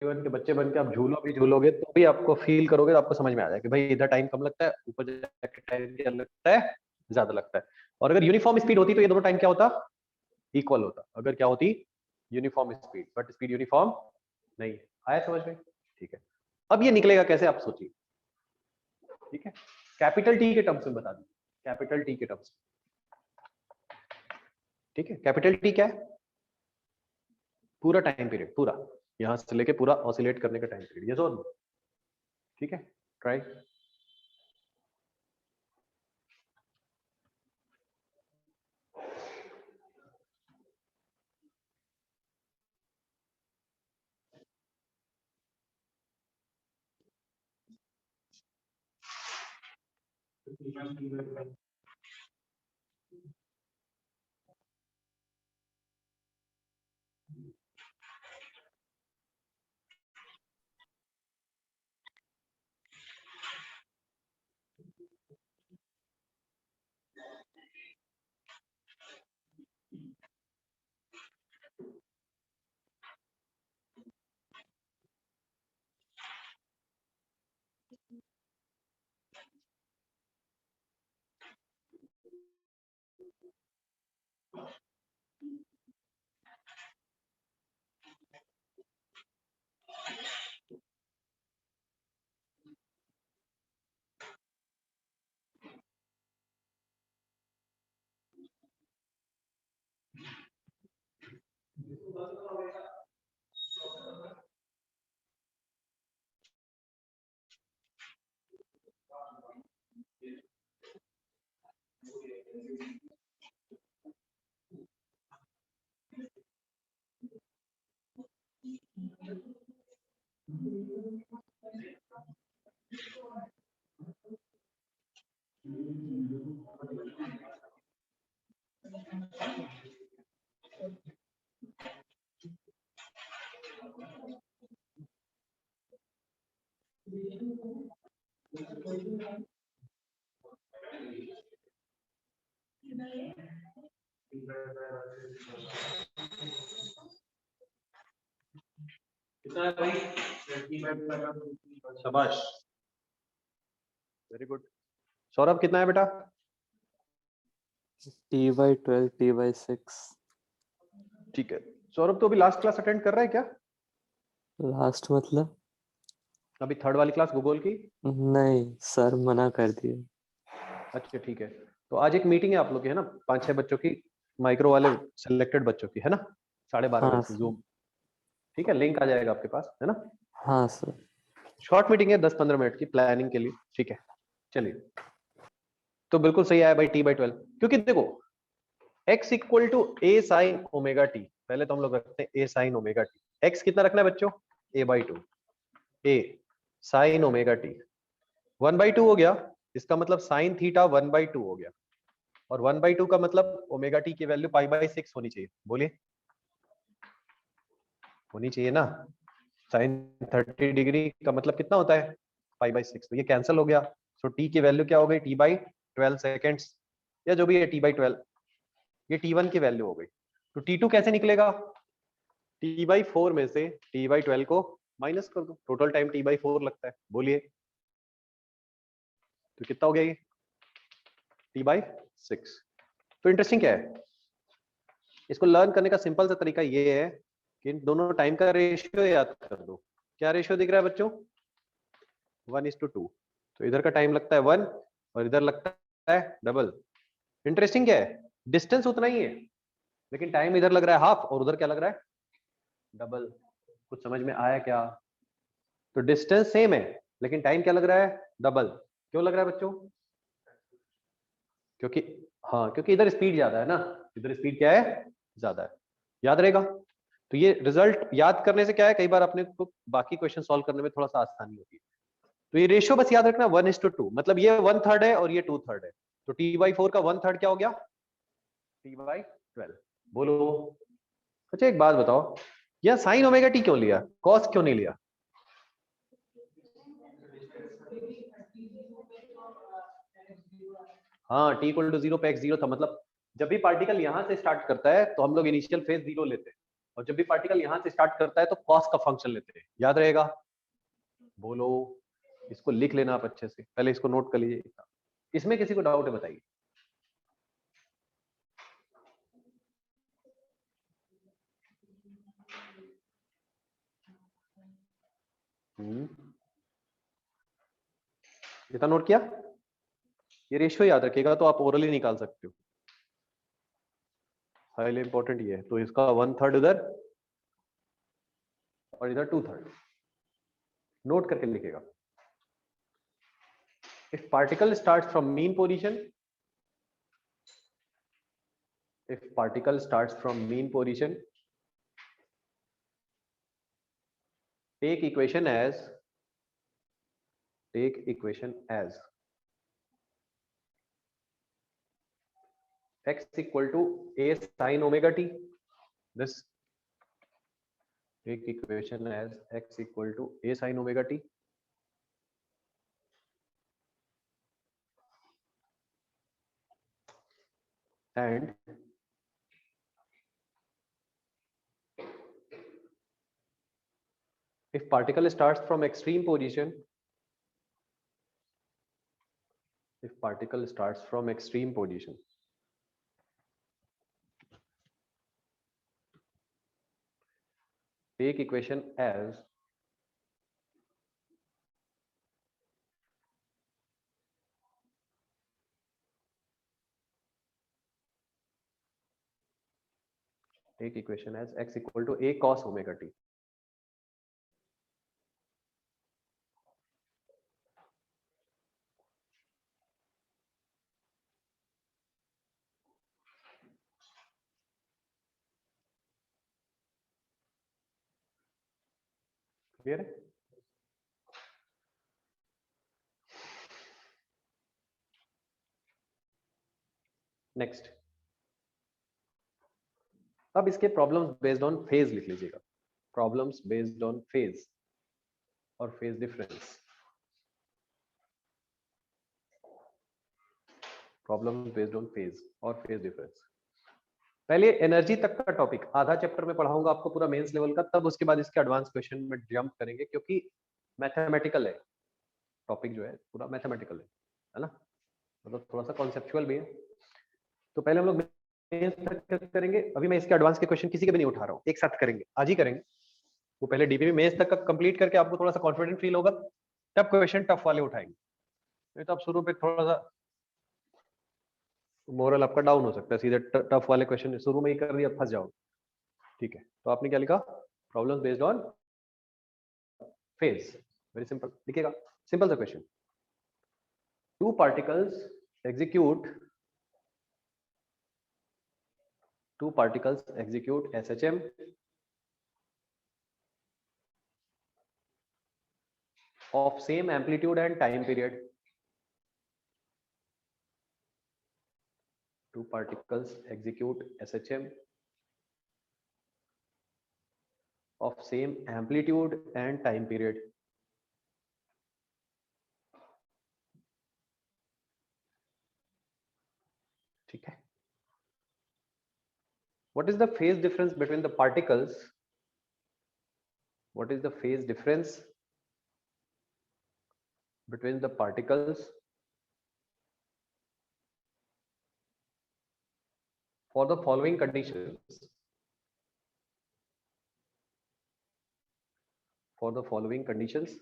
One के बच्चे बन के आप झूलोगे तो भी आपको फील करोगे, तो आपको समझ में आ जाएगा कि भाई इधर टाइम कम लगता है, ऊपर जाके टाइम क्या लगता है, ज्यादा लगता है। और अगर यूनिफॉर्म स्पीड होती तो ये दोनों टाइम क्या होता, इक्वल होता। अगर क्या होती, uniform speed, but speed uniform नहीं है। आया समझ में? ठीक है। अब ये निकलेगा कैसे आप सोचिए। ठीक है, कैपिटल टी के टर्म्स में बता दीजिए, कैपिटल टी के टर्म्स में। ठीक है, कैपिटल टी क्या है? पूरा टाइम पीरियड, पूरा यहां से लेके पूरा ऑसिलेट करने का टाइम पीरियड, ये तो। ठीक है, ट्राई। शाबाश, वेरी गुड। सौरभ कितना है बेटा? T/12 T/6। ठीक है, सौरभ तो अभी लास्ट क्लास अटेंड कर रहा है क्या? लास्ट मतलब? अभी थर्ड वाली क्लास भूगोल की? नहीं सर, मना कर दिए। अच्छा ठीक है, तो आज एक मीटिंग है आप लोग की, है ना, 5-6 बच्चों की, माइक्रो वाले सिलेक्टेड बच्चों की, है ना, 12:30 हाँ बजे से जूम। ठीक है, लिंक आ जाएगा आपके पास, है ना। हाँ सर। शॉर्ट मीटिंग है 10-15 मिनट की प्लानिंग के लिए। ठीक है, चलिए। तो बिल्कुल सही आया भाई, T/12, क्योंकि देखो x equal to A sine omega T, पहले तो हम लोग रखते हैं A sine omega T. x कितना रखना है बच्चों? a/2, ए साइन ओमेगा टी 1/2 हो गया, इसका मतलब साइन थीटा 1/2 हो गया, और 1/2 का मतलब ओमेगा टी की वैल्यू π/6 होनी चाहिए। बोलिए, होनी चाहिए ना। साइन 30 डिग्री का मतलब कितना होता है? π/6, तो ये कैंसिल हो गया। सो टी की वैल्यू क्या हो गई? T/12 सेकेंड्स, या जो भी है T/12, ये T1 की वैल्यू हो गई। तो T2 कैसे निकलेगा? T/4 में से T/12 को माइनस कर दो, टोटल टाइम T/4 लगता है। बोलिए, तो कितना हो गया ये? T/6। तो इंटरेस्टिंग क्या है, इसको लर्न करने का सिंपल सा तरीका ये है कि इन दोनों टाइम का रेशियो याद कर दो। क्या रेशियो दिख रहा है बच्चों? 1:2। तो इधर का टाइम लगता है 1 और इधर लगता है डबल। इंटरेस्टिंग क्या है, डिस्टेंस उतना ही है, लेकिन टाइम इधर लग रहा है हाफ और उधर क्या लग रहा है? डबल। कुछ समझ में आया क्या? तो डिस्टेंस सेम है लेकिन टाइम क्या लग रहा है? डबल। क्यों लग रहा है बच्चों? क्योंकि, हाँ, क्योंकि इधर स्पीड ज्यादा है ना, इधर स्पीड क्या है? ज्यादा है। याद रहेगा। तो ये रिजल्ट याद करने से क्या है, कई बार अपने को बाकी क्वेश्चन सॉल्व करने में थोड़ा सा आसानी होती है। तो ये रेशियो बस याद रखना 1:2, मतलब ये 1/3 है और ये 2/3 है। तो T/4 का 1/3 क्या हो गया? T/12। बोलो। अच्छा एक बात बताओ, यह साइन ओमेगा टी क्यों लिया, कॉस क्यों नहीं लिया? हाँ, t = 0 पे x 0 था, मतलब जब भी पार्टिकल यहां से स्टार्ट करता है तो हम लोग इनिशियल फेज 0 लेते हैं, और जब भी पार्टिकल यहां से स्टार्ट करता है तो कॉस का फंक्शन लेते हैं, याद रहेगा? बोलो, इसको लिख लेना आप अच्छे से, पहले इसको नोट कर लीजिए। इसमें किसी को डाउट है बताइए? इतना नोट किया? ये रेशियो याद रखिएगा तो आप ओरली निकाल सकते हो, हाईली इंपॉर्टेंट ये है। तो इसका 1/3 इधर और इधर 2/3, नोट करके लिखेगा। If particle starts from mean position, if particle starts from mean position, take equation as x equal to a sin omega t. This take equation as x equal to a sin omega t. And if particle starts from extreme position, take equation as x equal to a cos omega t. Clear है? Next, अब इसके problems based on phase लिख लीजिएगा। Problems based on phase और phase difference. Problems based on phase और phase difference. पहले energy तक का टॉपिक आधा चैप्टर में पढ़ाऊंगा आपको पूरा मेंस लेवल का, तब उसके बाद इसके एडवांस क्वेश्चन में जंप करेंगे, क्योंकि मैथमेटिकल है टॉपिक, जो है पूरा मैथमेटिकल है ना, मतलब थोड़ा सा कॉन्सेप्चुअल भी है। तो पहले हम लोग मेंस तक करेंगे। अभी मैं इसके एडवांस के क्वेश्चन किसी के भी नहीं उठा रहा हूँ, एक साथ करेंगे, आज ही करेंगे। वो पहले डीपीपी मेंस तक का कंप्लीट करके आपको थोड़ा सा कॉन्फिडेंट फील होगा, तब क्वेश्चन टफ वाले उठाएंगे। नहीं तो आप शुरू पे थोड़ा सा मोरल आपका डाउन हो सकता है, सीधे टफ वाले क्वेश्चन शुरू में ही कर दिया, फंस जाओगे। ठीक है, तो आपने क्या लिखा? Problems based on phase. Very simple, लिखिएगा, सिंपल सा question. Two particles execute SHM of same amplitude and time period. Two particles execute SHM of same amplitude and time period. ठीक है। What is the phase difference between the particles? What is the phase difference between the particles for the following conditions? For the following conditions.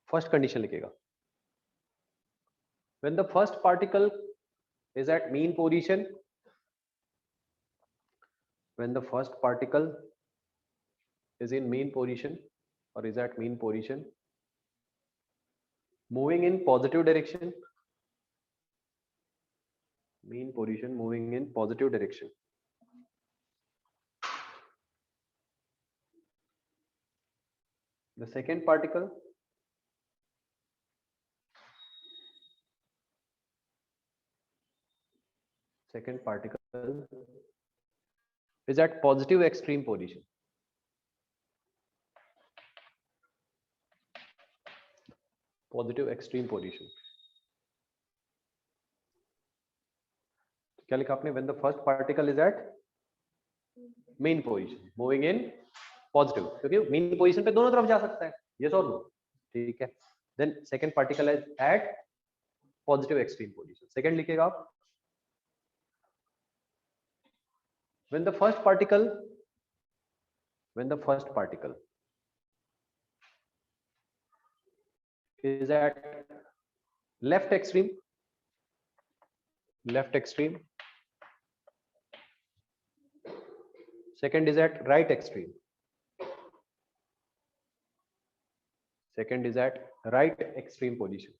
First condition लिखेगा, when the first particle is at mean position, when the first particle is in mean position or is at mean position, moving in positive direction, mean position moving in positive direction. The second particle is at positive extreme position. Positive extreme position. क्या लिखा आपने? When the first particle is at mean position moving in positive, क्योंकि mean position पे दोनों तरफ जा सकता है, यस और नो, ठीक है। Then second particle is at positive extreme position. Second लिखेगा आप, when the first particle is at left extreme, second is at right extreme, position,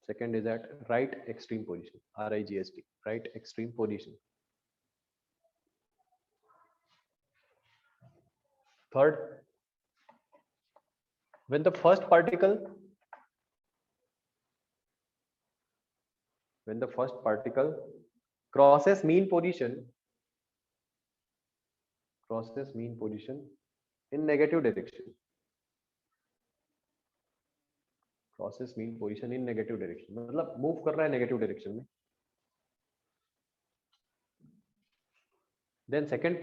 second is at right extreme position, RIGST, right extreme position. Third, when the first particle crosses mean position in negative direction, मतलब move कर रहा है negative direction में। Then second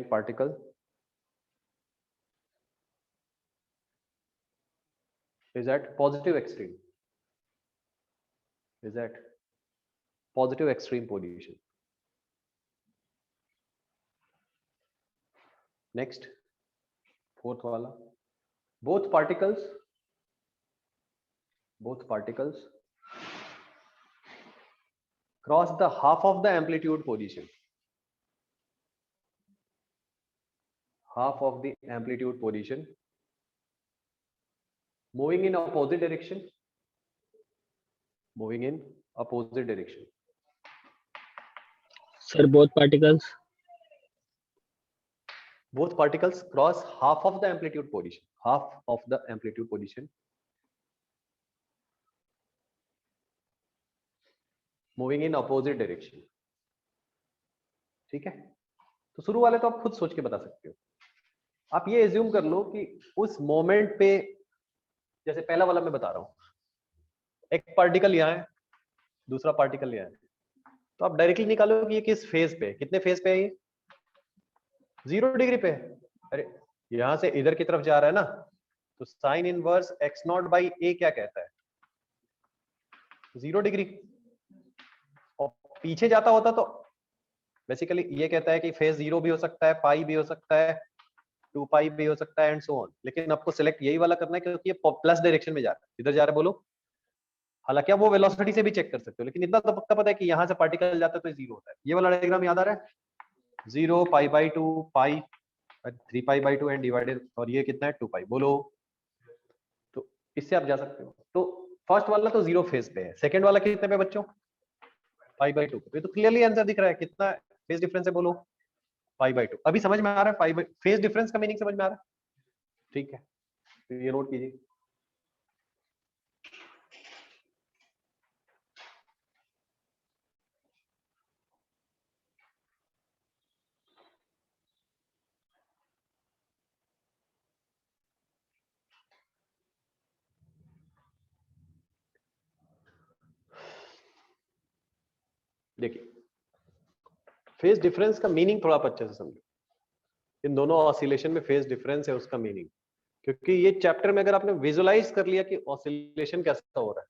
particle is at positive extreme, position. Next, fourth वाला, both particles cross the half of the amplitude position, moving in opposite direction, Sir, both particles cross half of the amplitude position, moving in opposite direction, ठीक है। तो शुरू वाले तो आप खुद सोच के बता सकते हो। आप ये एज्यूम कर लो कि उस मोमेंट पे, जैसे पहला वाला मैं बता रहा हूं, एक पार्टिकल यहाँ है, दूसरा पार्टिकल यहाँ है, तो आप डायरेक्टली निकालो कि ये किस फेज पे, कितने फेज पे है, ये 0 डिग्री पे। अरे यहां से इधर की तरफ जा रहा है ना, तो sine inverse x naught by a क्या कहता है? 0 डिग्री। और पीछे जाता होता तो बेसिकली ये कहता है कि फेज 0 भी हो सकता है, पाई भी हो सकता है, 2 पाई भी हो सकता है, एंड सो ऑन। लेकिन आपको सिलेक्ट यही वाला करना है क्योंकि ये प्लस डायरेक्शन में जा रहा है। इधर जा रहा है, बोलो। हालांकि आप वो वेलोसिटी से भी चेक कर सकते हो, लेकिन इतना तो पक्का पता है कि यहाँ से पार्टिकल जाता है तो 0 होता है। ये वाला डायग्राम याद आ रहा है? 0 pi by 2 pi 3 pi by 2 and divided, और ये कितना है? 2 पाई, बोलो। तो इससे आप जा सकते हो। तो फर्स्ट वाला तो 0 फेज पे है, सेकंड वाला कितने पे बच्चों? Pi by 2। ये तो क्लियरली आंसर दिख रहा है। कितना फेज डिफरेंस है, बोलो? Pi by 2। अभी समझ में आ रहा है? पाई बाई फेज डिफरेंस का मीनिंग समझ में आ रहा है? ठीक है, तो ये नोट कीजिए। देखिए, फेज डिफरेंस का मीनिंग थोड़ा आप अच्छे से समझो। इन दोनों ऑसिलेशन में फेज डिफरेंस है उसका मीनिंग, क्योंकि ये चैप्टर में अगर आपने विजुअलाइज कर लिया कि ऑसिलेशन कैसा हो रहा है,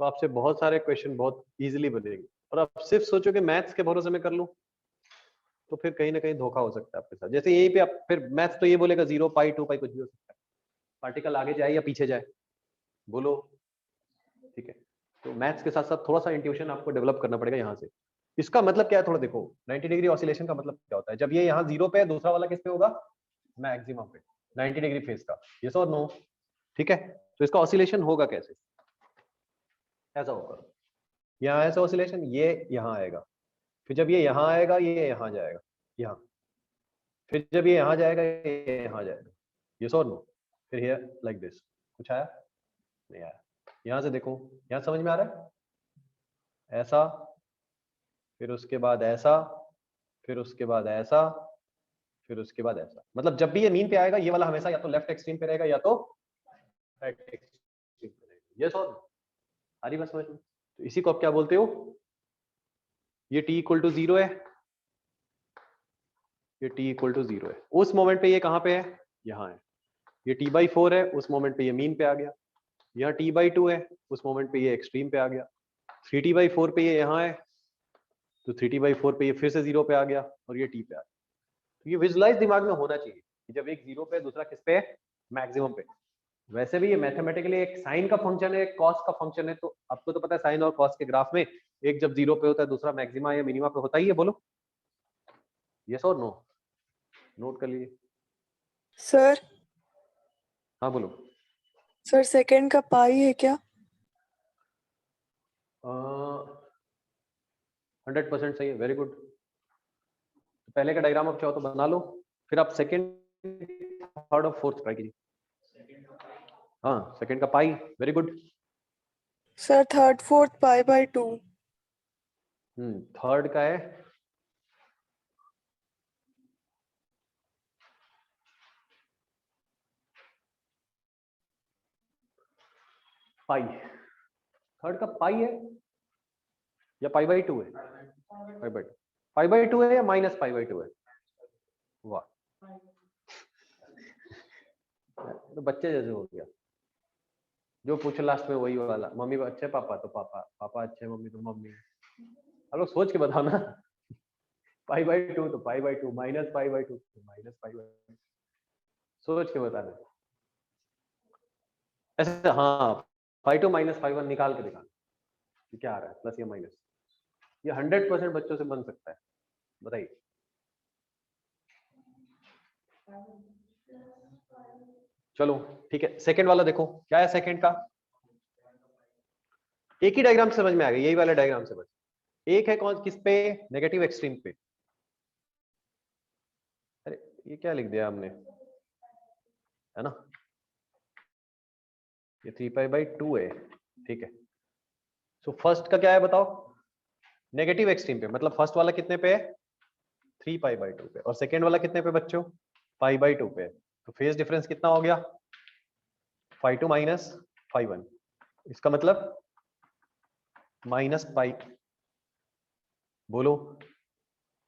तो आपसे बहुत सारे क्वेश्चन बहुत इजीली बनेंगे। और आप सिर्फ सोचो कि मैथ्स के भरोसे में कर लूं, तो फिर कहीं ना कहीं धोखा हो सकता है आपके साथ। जैसे यहीं पे आप फिर मैथ्स तो ये बोलेगा 0 पाई 2 पाई कुछ भी हो सकता है, पार्टिकल आगे जाए या पीछे जाए, बोलो। ठीक है, तो मैथ्स के साथ साथ थोड़ा सा इंट्यूशन आपको डेवलप करना पड़ेगा यहाँ से। इसका मतलब क्या है, थोड़ा देखो। 90 डिग्री ऑसिलेशन का मतलब क्या होता है? जब ये यहाँ 0 पे है, दूसरा वाला किस पे होगा? मैक्सिमम पे, 90 डिग्री फेज का, यस और नो? ठीक है, तो इसका ऑसिलेशन होगा कैसे? ऐसा होगा, यहाँ ऐसा ऑसिलेशन, ये यहाँ आएगा, फिर जब ये यहाँ आएगा ये यहाँ जाएगा, यहाँ, फिर जब ये यहाँ जाएगा ये यहाँ जाएगा, यस और नो? फिर हियर लाइक दिस। कुछ आया? नहीं आया। यहाँ से देखो, यहाँ समझ में आ रहा है? ऐसा फिर उसके बाद ऐसा, फिर उसके बाद ऐसा, फिर उसके बाद ऐसा। मतलब जब भी ये मीन पे आएगा ये वाला हमेशा या तो लेफ्ट एक्सट्रीम पे रहेगा या तो राइट एक्सट्रीम पे रहेगा। ये सॉल्व आ रही बात समझ में? तो इसी को आप क्या बोलते हो? ये t इक्वल टू 0 है, ये t इक्वल टू 0 है। उस मोमेंट पे ये कहाँ पे है? यहाँ है। ये t/4 है, उस मोमेंट पे ये मीन पे आ गया। यहाँ t/2 है, उस मोमेंट पे ये एक्सट्रीम पे आ गया। 3t/4 पे ये यहाँ है, तो 3t/4 पे ये फिर से 0 पे आ गया और ये t पे आ गया। तो ये विजुलाइज दिमाग में होना चाहिए कि जब एक 0 पे दूसरा किस पे है? मैक्सिमम पे। वैसे भी ये मैथमेटिकली एक साइन का फंक्शन है, एक कॉस का फंक्शन है, तो आपको तो पता है साइन और कॉस के ग्राफ में एक जब 0 पे होता है दूसरा मैक्सिमा या मिनिमा पे होता ही है। बोलो यस और नो, नोट कर लीजिए। सर हाँ बोलो। सर सेकंड का पाई है क्या? 100% सही है, वेरी गुड। तो पहले का डायग्राम आप चाहो तो बना लो, फिर आप सेकंड, थर्ड और फोर्थ ट्राई कीजिए। हाँ सेकंड का pi, very good. Sir third fourth पाई/2। थर्ड का है पाई, थर्ड का पाई है या पाई/2 है? पाई/2 है या -पाई/2 है? वाह तो बच्चे जैसे हो गया, जो पूछे लास्ट में वही वाला। मम्मी अच्छे पापा तो पापा, पापा अच्छे मम्मी तो मम्मी। आप लोग सोच के बताओ ना। पाई/2 तो पाई/2, -पाई/2 तो -पाई/2, सोच के बताना ऐसे। हाँ पाई2 -पाई1 निकाल के दिखाना कि क्या आ रहा है, प्लस या माइनस। ये 100% बच्चों से बन सकता है, बताइए। चलो ठीक है, सेकंड वाला देखो क्या है सेकंड का। एक ही डायग्राम समझ में आ गया, यही वाला डायग्राम समझ। एक है कौन किस पे? नेगेटिव एक्सट्रीम पे। अरे ये क्या लिख दिया हमने, है ना? ये 3π/2 है, ठीक है। सो फर्स्ट का क्या है बताओ? नेगेटिव एक्सट्रीम पे, मतलब फर्स्ट वाला कितने पे है? 3π/2 पे। और सेकेंड वाला कितने पे बच्चों? π/2 पे। तो फेज डिफरेंस कितना हो गया? φ2 -φ1। इसका मतलब -पाई। बोलो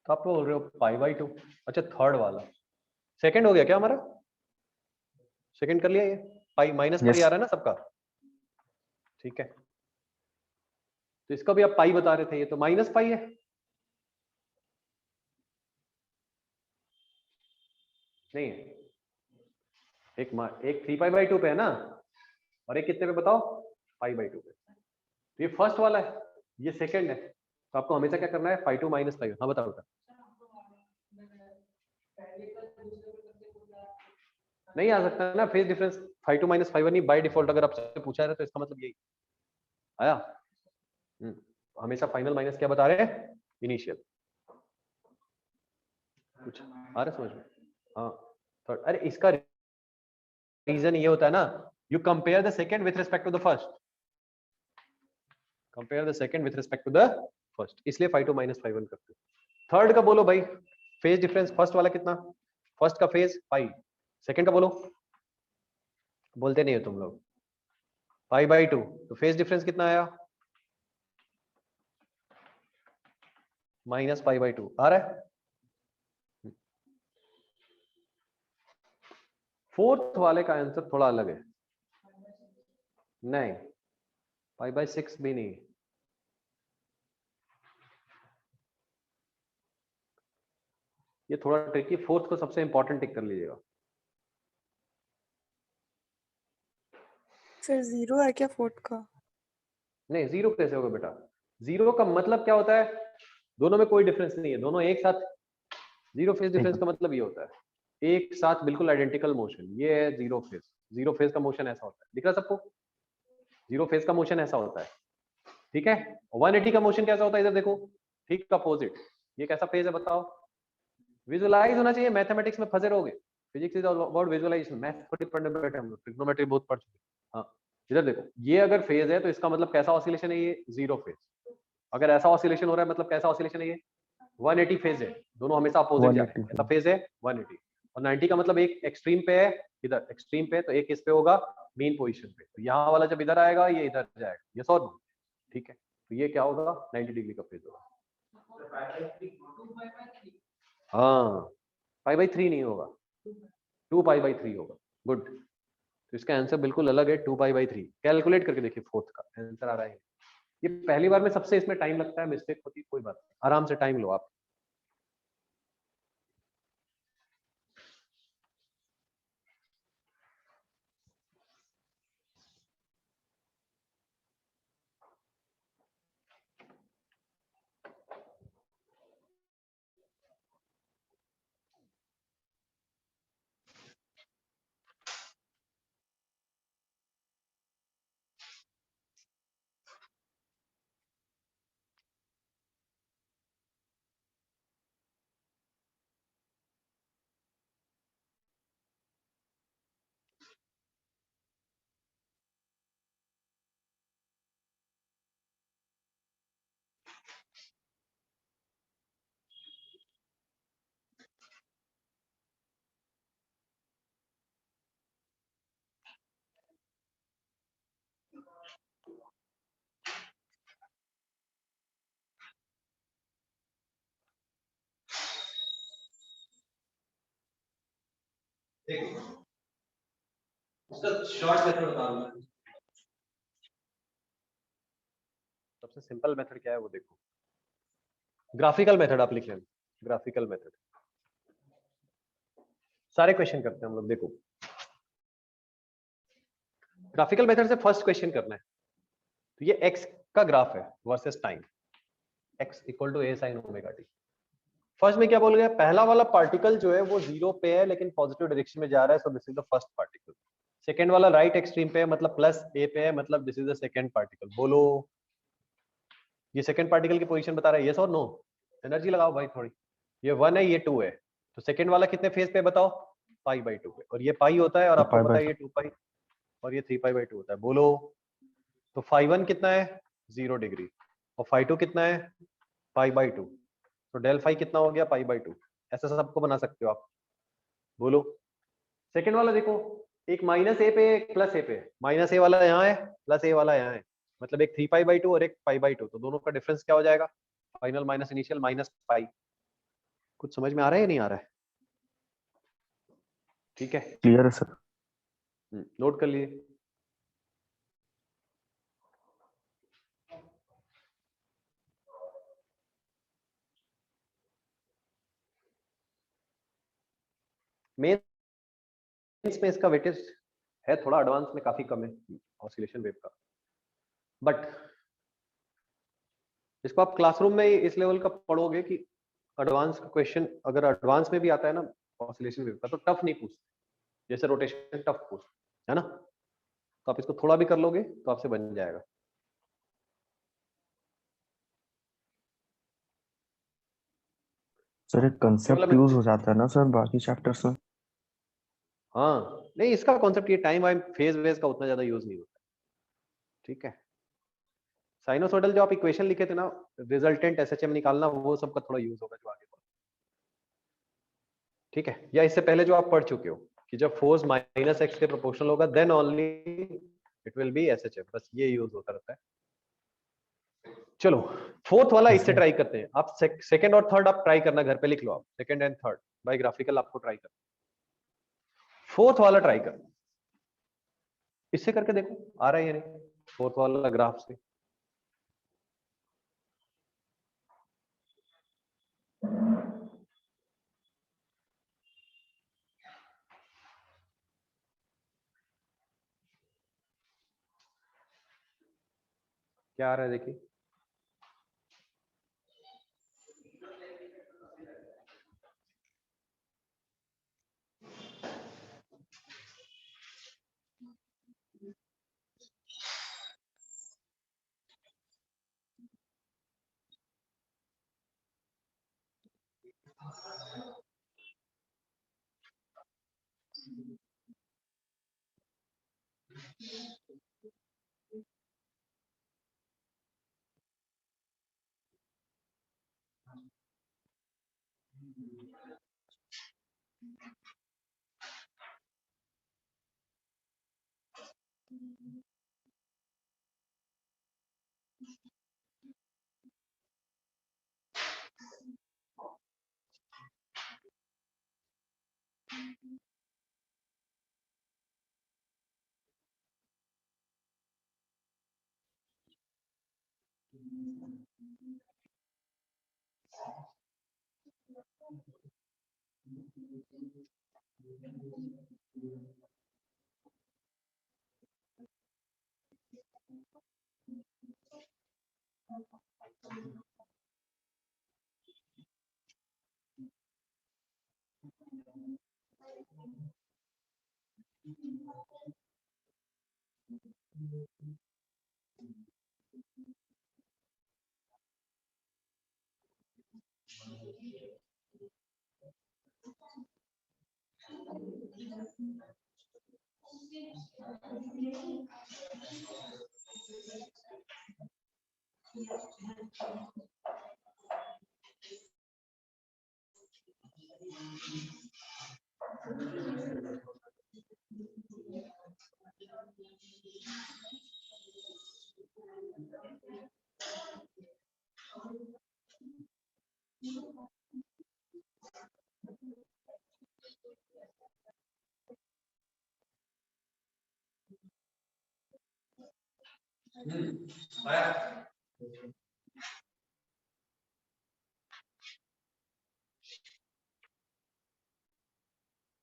तो आप बोल रहे हो π/2। अच्छा थर्ड वाला सेकंड हो गया क्या हमारा? सेकंड कर लिया ये, पाई माइनस पाई आ रहा है ना सबका, ठीक है। तो इसका भी आप पाई बता रहे थे, ये तो -पाई है। नहीं एक 3π/2 पे है ना, और एक कितने पे बताओ? π/2 पे। तो ये फर्स्ट वाला है, ये सेकंड है। तो आपको हमेशा क्या करना है? φ2 -φ1। हाँ बताओ बेटा। नहीं आ सकता ना फेज डिफरेंस, φ2 -φ1 ही बाय डिफॉल्ट अगर आपसे पूछा है तो इसका मतलब यही आया। हमेशा फाइनल माइनस क्या बता रहे हैं? इनिशियल। कुछ आ रहा समझ में? हाँ थर्ड। अरे इसका रीजन ये होता है ना, you compare the second with respect to the first, compare the second with respect to the first, इसलिए φ2 -φ1 करते हो। थर्ड का बोलो भाई, फेज डिफरेंस फर्स्ट वाला कितना? फर्स्ट का फेज पाई, सेकंड का बोलो, बोलते नहीं हो तुम लोग। π/2, तो फेज डिफरेंस कितना आया? -π/2 आ रहा है। फोर्थ वाले का आंसर थोड़ा अलग है। नहीं π/6 भी नहीं, ये थोड़ा ट्रिकी। फोर्थ को सबसे इंपॉर्टेंट टिक कर लीजिएगा। सर 0 है क्या फोर्थ का? नहीं 0 कैसे होगा बेटा? 0 का मतलब क्या होता है? दोनों में कोई डिफरेंस नहीं है, दोनों एक साथ। 0 फेज डिफरेंस का मतलब ये होता है एक साथ बिल्कुल आइडेंटिकल मोशन। ये है 0 फेज। 0 फेज का मोशन ऐसा होता है, दिख रहा सबको? 0 फेज का मोशन ऐसा होता है, ठीक है। 180 का मोशन कैसा होता है? इधर देखो, ठीक अपोजिट। ये कैसा फेज है बताओ? विजुअलाइज होना चाहिए, मैथमेटिक्स में फंसे रहोगे। Physics is all about visualisation. Math थोड़ी पढ़ने बैठे हम लोग, ट्रिग्नोमेट्री बहुत पढ़ चुके। हाँ इधर देखो, ये अगर फेज है तो इसका मतलब कैसा ऑसिलेशन है? ये 0 फेज। अगर ऐसा ऑसिलेशन हो रहा है मतलब कैसा ऑसिलेशन है ये? 180 फेज है, दोनों हमेशा अपोजिट जा रहे हैं। ऐसा फेज है 180, और 90 का मतलब एक एक्सट्रीम पे है, इधर एक्सट्रीम पे, तो एक किस पे होगा? मीन पोजीशन पे। तो यहाँ वाला जब इधर आएगा ये इधर जाएगा, ये सॉल्व। ठीक है, तो ये क्या होगा? 90 डिग्री का फेज होगा। हाँ, π/3 नहीं होगा, 2π/3 होगा। गुड, तो इसका आंसर बिल्कुल अलग है, 2π/3। कैलकुलेट करके देखिए, फोर्थ का आंसर आ रहा है। ये पहली बार में सबसे इसमें टाइम लगता है, मिस्टेक होती है, कोई बात नहीं, आराम से टाइम लो आप। उसका शॉर्ट मेथड बता दूं। सबसे सिंपल मेथड क्या है वो देखो, ग्राफिकल मेथड आप लिख लेना, ग्राफिकल मेथड। सारे क्वेश्चन करते हैं हम लोग, देखो ग्राफिकल मेथड से फर्स्ट क्वेश्चन करना है। तो ये x का ग्राफ है versus time, x equal to a sin omega t। First में क्या बोल गया? पहला वाला पार्टिकल जो है वो 0 पे है लेकिन पॉजिटिव डायरेक्शन में जा रहा है, so this is the first particle. Second वाला राइट एक्सट्रीम पे है मतलब प्लस a पे है, मतलब this is the second particle. बोलो, ये सेकंड पार्टिकल की पोजीशन बता रहा है, यस और नो? एनर्जी लगाओ भाई थोड़ी। ये 1 है, ये 2 है, तो सेकंड वाला कितने फेज पे बताओ? π/2 पे, और ये पाई होता है और आपको पता है ये 2π, और ये 3π/2 होता है। बोलो, तो φ1 कितना है? 0 डिग्री, और φ2 कितना है? π/2, तो डेल फाई कितना हो गया? π/2। ऐसा सबको बना सकते हो आप। बोलो, सेकंड वाला देखो, एक माइनस ए पे एक प्लस ए पे, माइनस ए वाला यहाँ है, प्लस ए वाला यहाँ है, मतलब एक 3π/2 और एक π/2, तो दोनों का डिफरेंस क्या हो जाएगा? Final minus initial minus pi. कुछ समझ में आ रहा है या नहीं आ रहा है? ठीक है, क्लियर है सर। नोट कर लीजिए। मेंस में इसका वेटेज है थोड़ा एडवांस में काफी कम है ऑसिलेशन वेव का, बट इसको आप क्लासरूम में इस लेवल का पढ़ोगे कि एडवांस का क्वेश्चन अगर एडवांस में भी आता है ना ऑसिलेशन वेव का, तो टफ नहीं पूछते, जैसे रोटेशन टफ पूछते है ना, तो आप इसको थोड़ा भी कर लोगे तो आपसे बन जाएगा। सर एक कंसेप्ट यूज हो जाता है ना सर बाकी चैप्टर्स में। हाँ, नहीं इसका कॉन्सेप्ट ये टाइम वाइम फेज वेज का उतना ज्यादा यूज नहीं होता। ठीक है, साइनोसॉइडल जो आप इक्वेशन लिखे थे ना, रिजल्टेंट एसएचएम निकालना, वो सबका थोड़ा यूज होगा जो आगे बढ़ा। ठीक है, या इससे पहले जो आप पढ़ चुके हो कि जब फोर्स माइनस एक्स के प्रोपोर्शनल होगा then only it will be SHM, बस ये यूज होता रहता है। चलो फोर्थ वाला इससे ट्राई करते हैं। आप सेकंड और थर्ड आप ट्राई करना, घर पे लिख लो आप, second and third by graphical आपको ट्राई करना। फोर्थ वाला ट्राई करना, इससे करके देखो आ रहा है या नहीं, फोर्थ वाला ग्राफ से। क्या आ रहा है देखिए,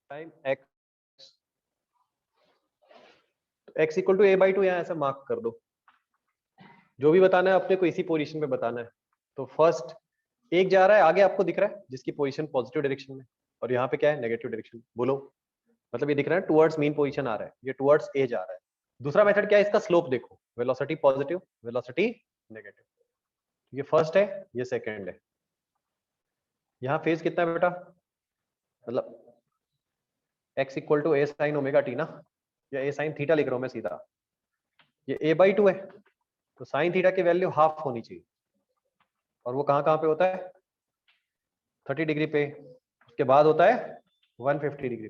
time x, x equal to a by two, यहाँ ऐसा मार्क कर दो। जो भी बताना है अपने को इसी पोजीशन पे बताना है। तो फर्स्ट एक जा रहा है आगे, आपको दिख रहा है, जिसकी पोजीशन पॉजिटिव डायरेक्शन में, और यहाँ पे क्या है, नेगेटिव डायरेक्शन। बोलो, मतलब ये दिख रहा है टुवर्ड्स मीन पोजीशन आ रहा है, ये टुवर्ड्स a जा रहा है। दूसरा मेथड क्या है, इसका स्लोप देखो, वेलोसिटी पॉजिटिव, वेलोसिटी नेगेटिव। ये फर्स्ट है, ये सेकंड है। यहाँ फेज कितना है बेटा, मतलब x equal to a sine omega T ना, या a साइन थीटा लिख रहा हूं मैं सीधा। ये a बाई टू है, तो साइन थीटा की वैल्यू हाफ होनी चाहिए, और वो कहाँ कहाँ पे होता है, 30 डिग्री पे। उसके बाद होता है 150 डिग्री।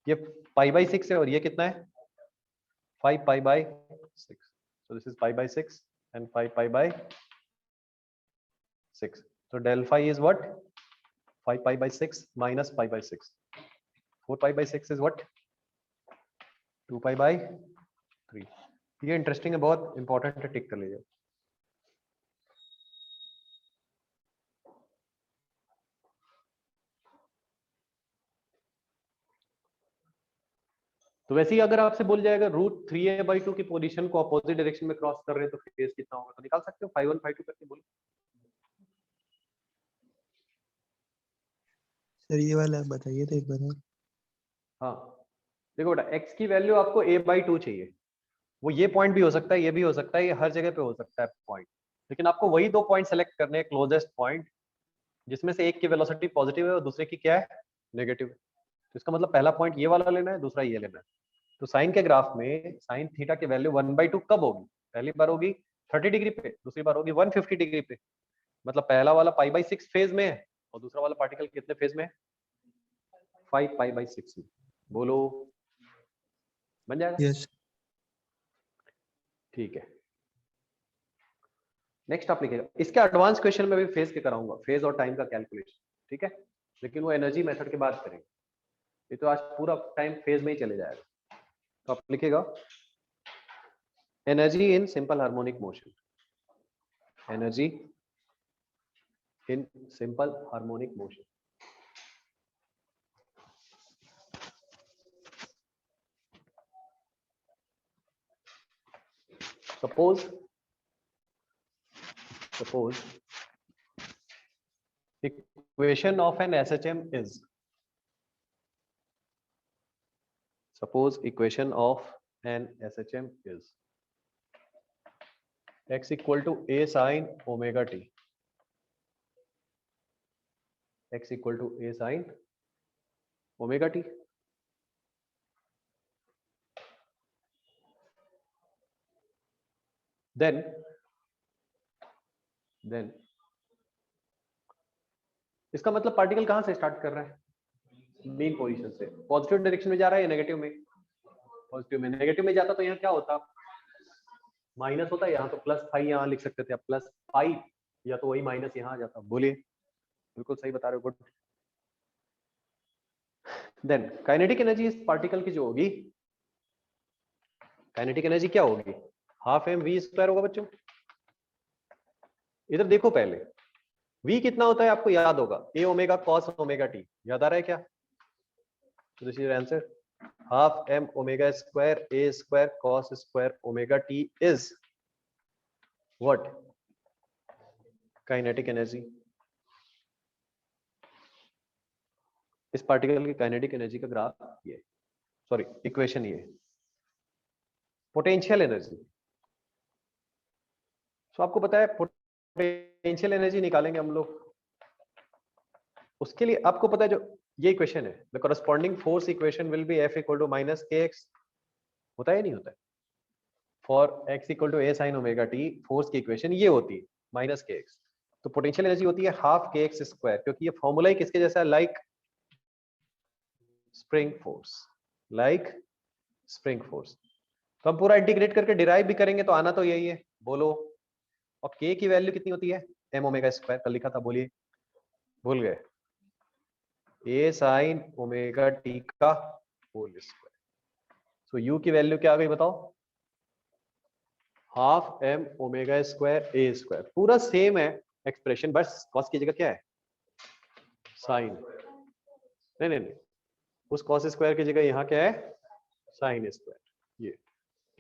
ये पाई बाई 6 है, और ये कितना है, 5 pi by 6। so this is pi by 6 and 5 pi by 6. so del phi is what, 5 pi by 6 minus pi by 6. 4 pi by 6 is what, 2 pi by 3. ये इंटरेस्टिंग है, बहुत इंपॉर्टेंट है, टिक कर लीजिए। तो वैसे ही अगर आपसे बोल जाएगा √3a/2 की पोजीशन को अपोजिट डायरेक्शन में क्रॉस कर रहे हैं तो फेज कितना होगा, तो निकाल सकते हो 5 1 5 2 करके बोलो। सर ये वाला बताइए तो एक बार और। हाँ देखो बेटा, x की वैल्यू आपको a/2 चाहिए। वो ये पॉइंट भी हो सकता है, ये भी हो सकता है, ये हर जगह पे हो सकता है पॉइंट, लेकिन आपको वही दो पॉइंट सेलेक्ट करने हैं, क्लोजेस्ट पॉइंट, जिसमें से एक की वेलोसिटी पॉजिटिव है और दूसरे की क्या है, नेगेटिव है। तो इसका मतलब पहला पॉइंट ये वाला लेना है, दूसरा ये लेना है। तो साइन के ग्राफ में साइन थीटा की वैल्यू 1/2 कब होगी, पहली बार होगी 30 डिग्री पे, दूसरी बार होगी 150 डिग्री पे। मतलब पहला वाला π/6 फेज में है, और दूसरा वाला पार्टिकल कितने फेज में है, 5 π/6 में। बोलो, बन जाएगा? यस ठीक है, नेक्स्ट आप लिखिएगा। इसके एडवांस क्वेश्चन में भी फेज के कराऊंगा, फेज और टाइम का कैलकुलेशन, ठीक है, लेकिन वो एनर्जी मेथड के बाद करेंगे। ये तो आज पूरा टाइम फेज में ही चले जाएगा। तो आप लिखिएगा energy in simple harmonic motion, energy in simple harmonic motion. suppose equation of an SHM is, suppose equation of an SHM is x equal to a sin omega t, x equal to a sin omega t। then इसका मतलब particle कहां से start कर रहा है, main position से। Positive direction में जा रहा है या नेगेटिव में, पॉजिटिव में। नेगेटिव में जाता तो यहाँ क्या होता, माइनस होता है, यहाँ तो प्लस फाई यहाँ लिख सकते थे, प्लस फाई, या तो वही माइनस यहाँ आ जाता। बोलिए, बिल्कुल सही बता रहे हो, गुड। देन काइनेटिक एनर्जी इस पार्टिकल की जो होगी, काइनेटिक एनर्जी क्या होगी, हाफ mv² होगा बच्चों। इधर देखो पहले, v कितना होता है आपको याद होगा, a omega cos omega t, याद आ रहा है क्या? तो this is answer, half m omega square a square cos square omega t is what? Kinetic energy. इस पार्टिकल की काइनेटिक एनर्जी का ग्राफ ये, सॉरी इक्वेशन ये। पोटेंशियल एनर्जी, तो आपको पता है पोटेंशियल एनर्जी निकालेंगे हम लोग, उसके लिए आपको पता है जो ये इक्वेशन है, the corresponding force equation will be F equal to minus kx, होता है नहीं होता है? For x equal to a sin omega t, force की इक्वेशन ये होती है माइनस kx, तो पोटेंशियल एनर्जी होती है हाफ kx स्क्वायर, क्योंकि ये फॉर्मूला ही किसके जैसा है? Like spring force, like spring force. तो हम पूरा इंटीग्रेट करके डिराइव भी करेंगे तो आना तो यही है, बोलो। और k की वैल्यू कितनी होती है? m ओमेगा स्क्वायर, कल लिखा था, बोलिए, भूल गए? a sin ओमेगा t का होल स्क्वायर। सो u की वैल्यू क्या आ गई बताओ? Half m omega square a square, पूरा सेम है एक्सप्रेशन, बस cos की जगह क्या है? साइन। नहीं नहीं नहीं, उस cos स्क्वायर की जगह यहाँ क्या है? Sine square. ये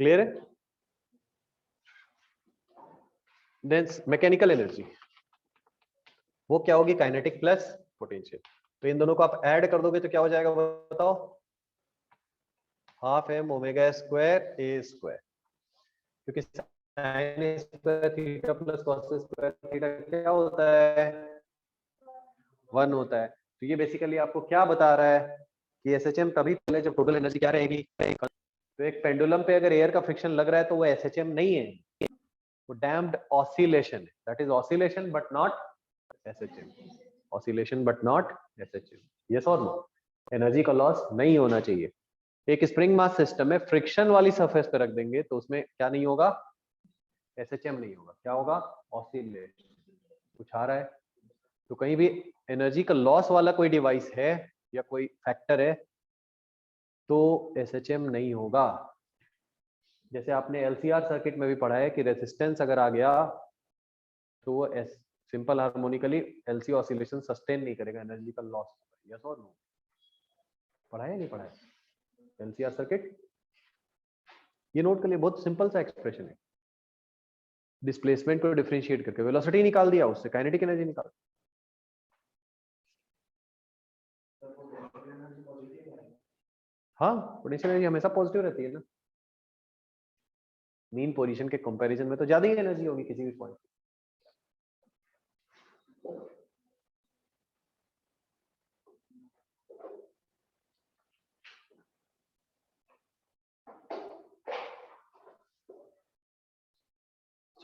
क्लियर है? देन मैकेनिकल एनर्जी, वो क्या होगी? Kinetic plus potential. तो इन दोनों को आप ऐड कर दोगे तो क्या हो जाएगा बताओ? Half m omega square a square, क्योंकि sin square theta plus cos square theta क्या होता है? 1 होता है। तो ये बेसिकली आपको क्या बता रहा है कि SHM तभी पहले जब टोटल एनर्जी क्या रहेगी? तो एक पेंडुलम पे अगर एयर का फ्रिक्शन लग रहा है तो वो SHM नहीं है, वो डैम्प्ड ऑसिलेशन है। That is oscillation but not SHM, oscillation but not SHM। Yes और नो? एनर्जी का लॉस नहीं होना चाहिए। एक स्प्रिंग मास सिस्टम में फ्रिक्शन वाली सरफेस पे रख देंगे तो उसमें क्या नहीं होगा? SHM नहीं होगा, क्या होगा? ऑसिलेशन। कुछ आ रहा है? तो कहीं भी एनर्जी का लॉस वाला कोई डिवाइस है या कोई फैक्टर है तो SHM नहीं होगा। जैसे आपने LCR सर्किट में भी पढ़ा है कि रेजिस्टेंस अगर आ गया तो वो simple harmonically LC oscillation sustain नहीं करेगा, एनर्जी का लॉस होगा। यस और नो? पढ़ा है नहीं पढ़ा है LCR सर्किट? ये नोट कर लिए, बहुत सिंपल सा एक्सप्रेशन है। डिस्प्लेसमेंट को डिफरेंशिएट करके वेलोसिटी निकाल दिया, उससे काइनेटिक एनर्जी निकाल। हाँ, पोटेंशियल एनर्जी हमेशा पॉजिटिव रहती है ना, मीन पोजीशन के कंपैरिजन में तो ज्यादा ही एनर्जी होगी किसी भी पॉइंट।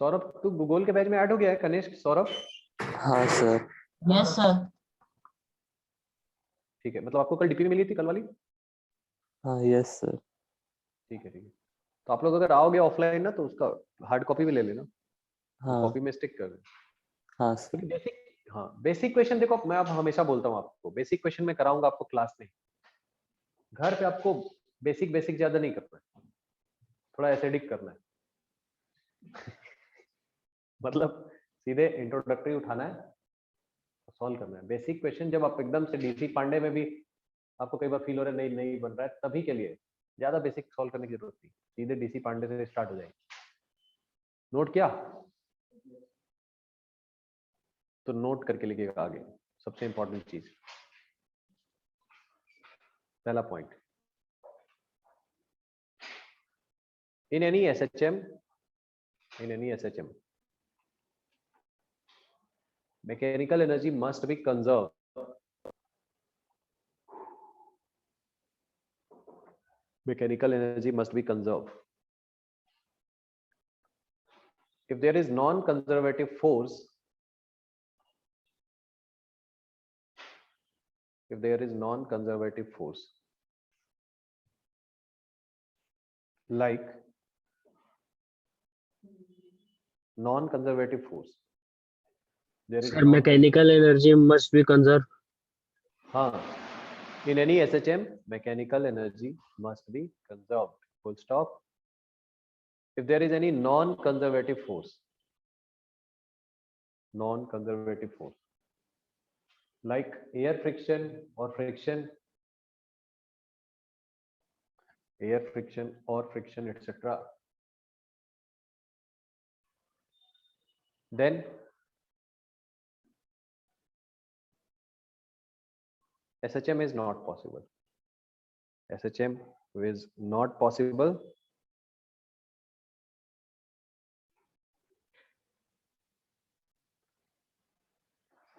सौरभ, तू भूगोल के बैच में ऐड हो गया है? कनिष्क, सौरभ? हाँ सर। Yes sir. ठीक है, मतलब आपको कल डीपी मिली थी कल वाली? हाँ यस सर। ठीक है ठीक है। तो आप लोग अगर आओगे ऑफलाइन ना तो उसका हार्ड कॉपी भी ले लेना, हाँ कॉपी में स्टिक कर देना। हाँ सर। क्योंकि बेसिक, हाँ बेसिक क्वेश्चन देखो, मैं अब हमेशा बोलता हूँ आपको, बेसिक क्वेश्चन में कराऊंगा आपको क्लास में, घर पे आपको बेसिक बेसिक ज्यादा नहीं करना है, थोड़ा एसिडिक करना है। मतलब सीधे इंट्रोडक्टरी उठाना है, सॉल्व करना है। बेसिक क्वेश्चन जब आप एकदम से डीसी पांडे में भी आपको कई बार फील हो रहा है नहीं नहीं बन रहा है, तभी के लिए ज्यादा बेसिक सॉल्व करने की जरूरत नहीं, सीधे डीसी पांडे से स्टार्ट हो जाएगी। नोट किया? तो नोट करके लिखिएगा आगे, सबसे इंपॉर्टेंट चीज, पहला point. In any SHM, mechanical energy must be conserved. Mechanical energy must be conserved. If there is non-conservative force, like non-conservative force, there is Sir, mechanical energy must be conserved. हाँ, in any SHM, mechanical energy must be conserved. Full stop. If there is any non-conservative force, non conservative force like air friction और friction, etc. Then SHM is not possible. SHM is not possible.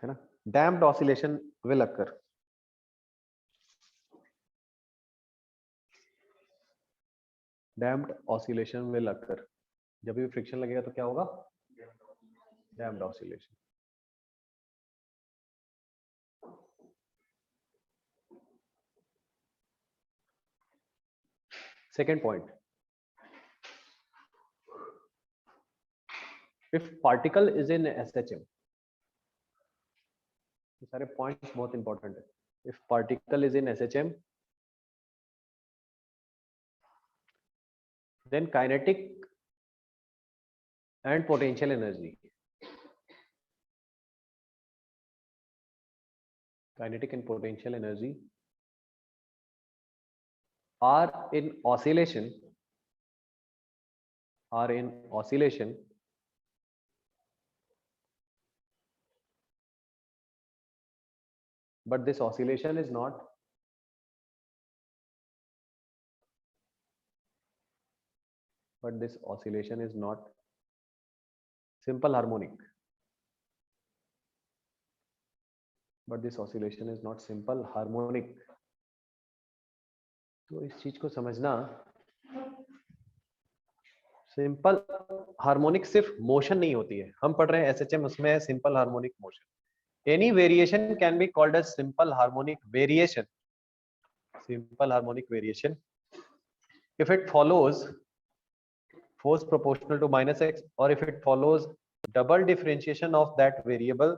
है ना? Damped oscillation will occur. Damped oscillation will occur. जब भी friction लगेगा तो क्या होगा? Damped oscillation. Second point, if particle is in SHM, ये सारे पॉइंट्स बहुत इंपॉर्टेंट है. If particle is in SHM, then kinetic and potential energy, kinetic and potential energy are in oscillation, but this oscillation is not simple harmonic. तो इस चीज को समझना, simple harmonic सिर्फ मोशन नहीं होती है. हम पढ़ रहे हैं एसएचएम, उसमें है simple harmonic motion. Any variation can be called as simple harmonic variation. If it follows force proportional to minus x, or if it follows double differentiation of that variable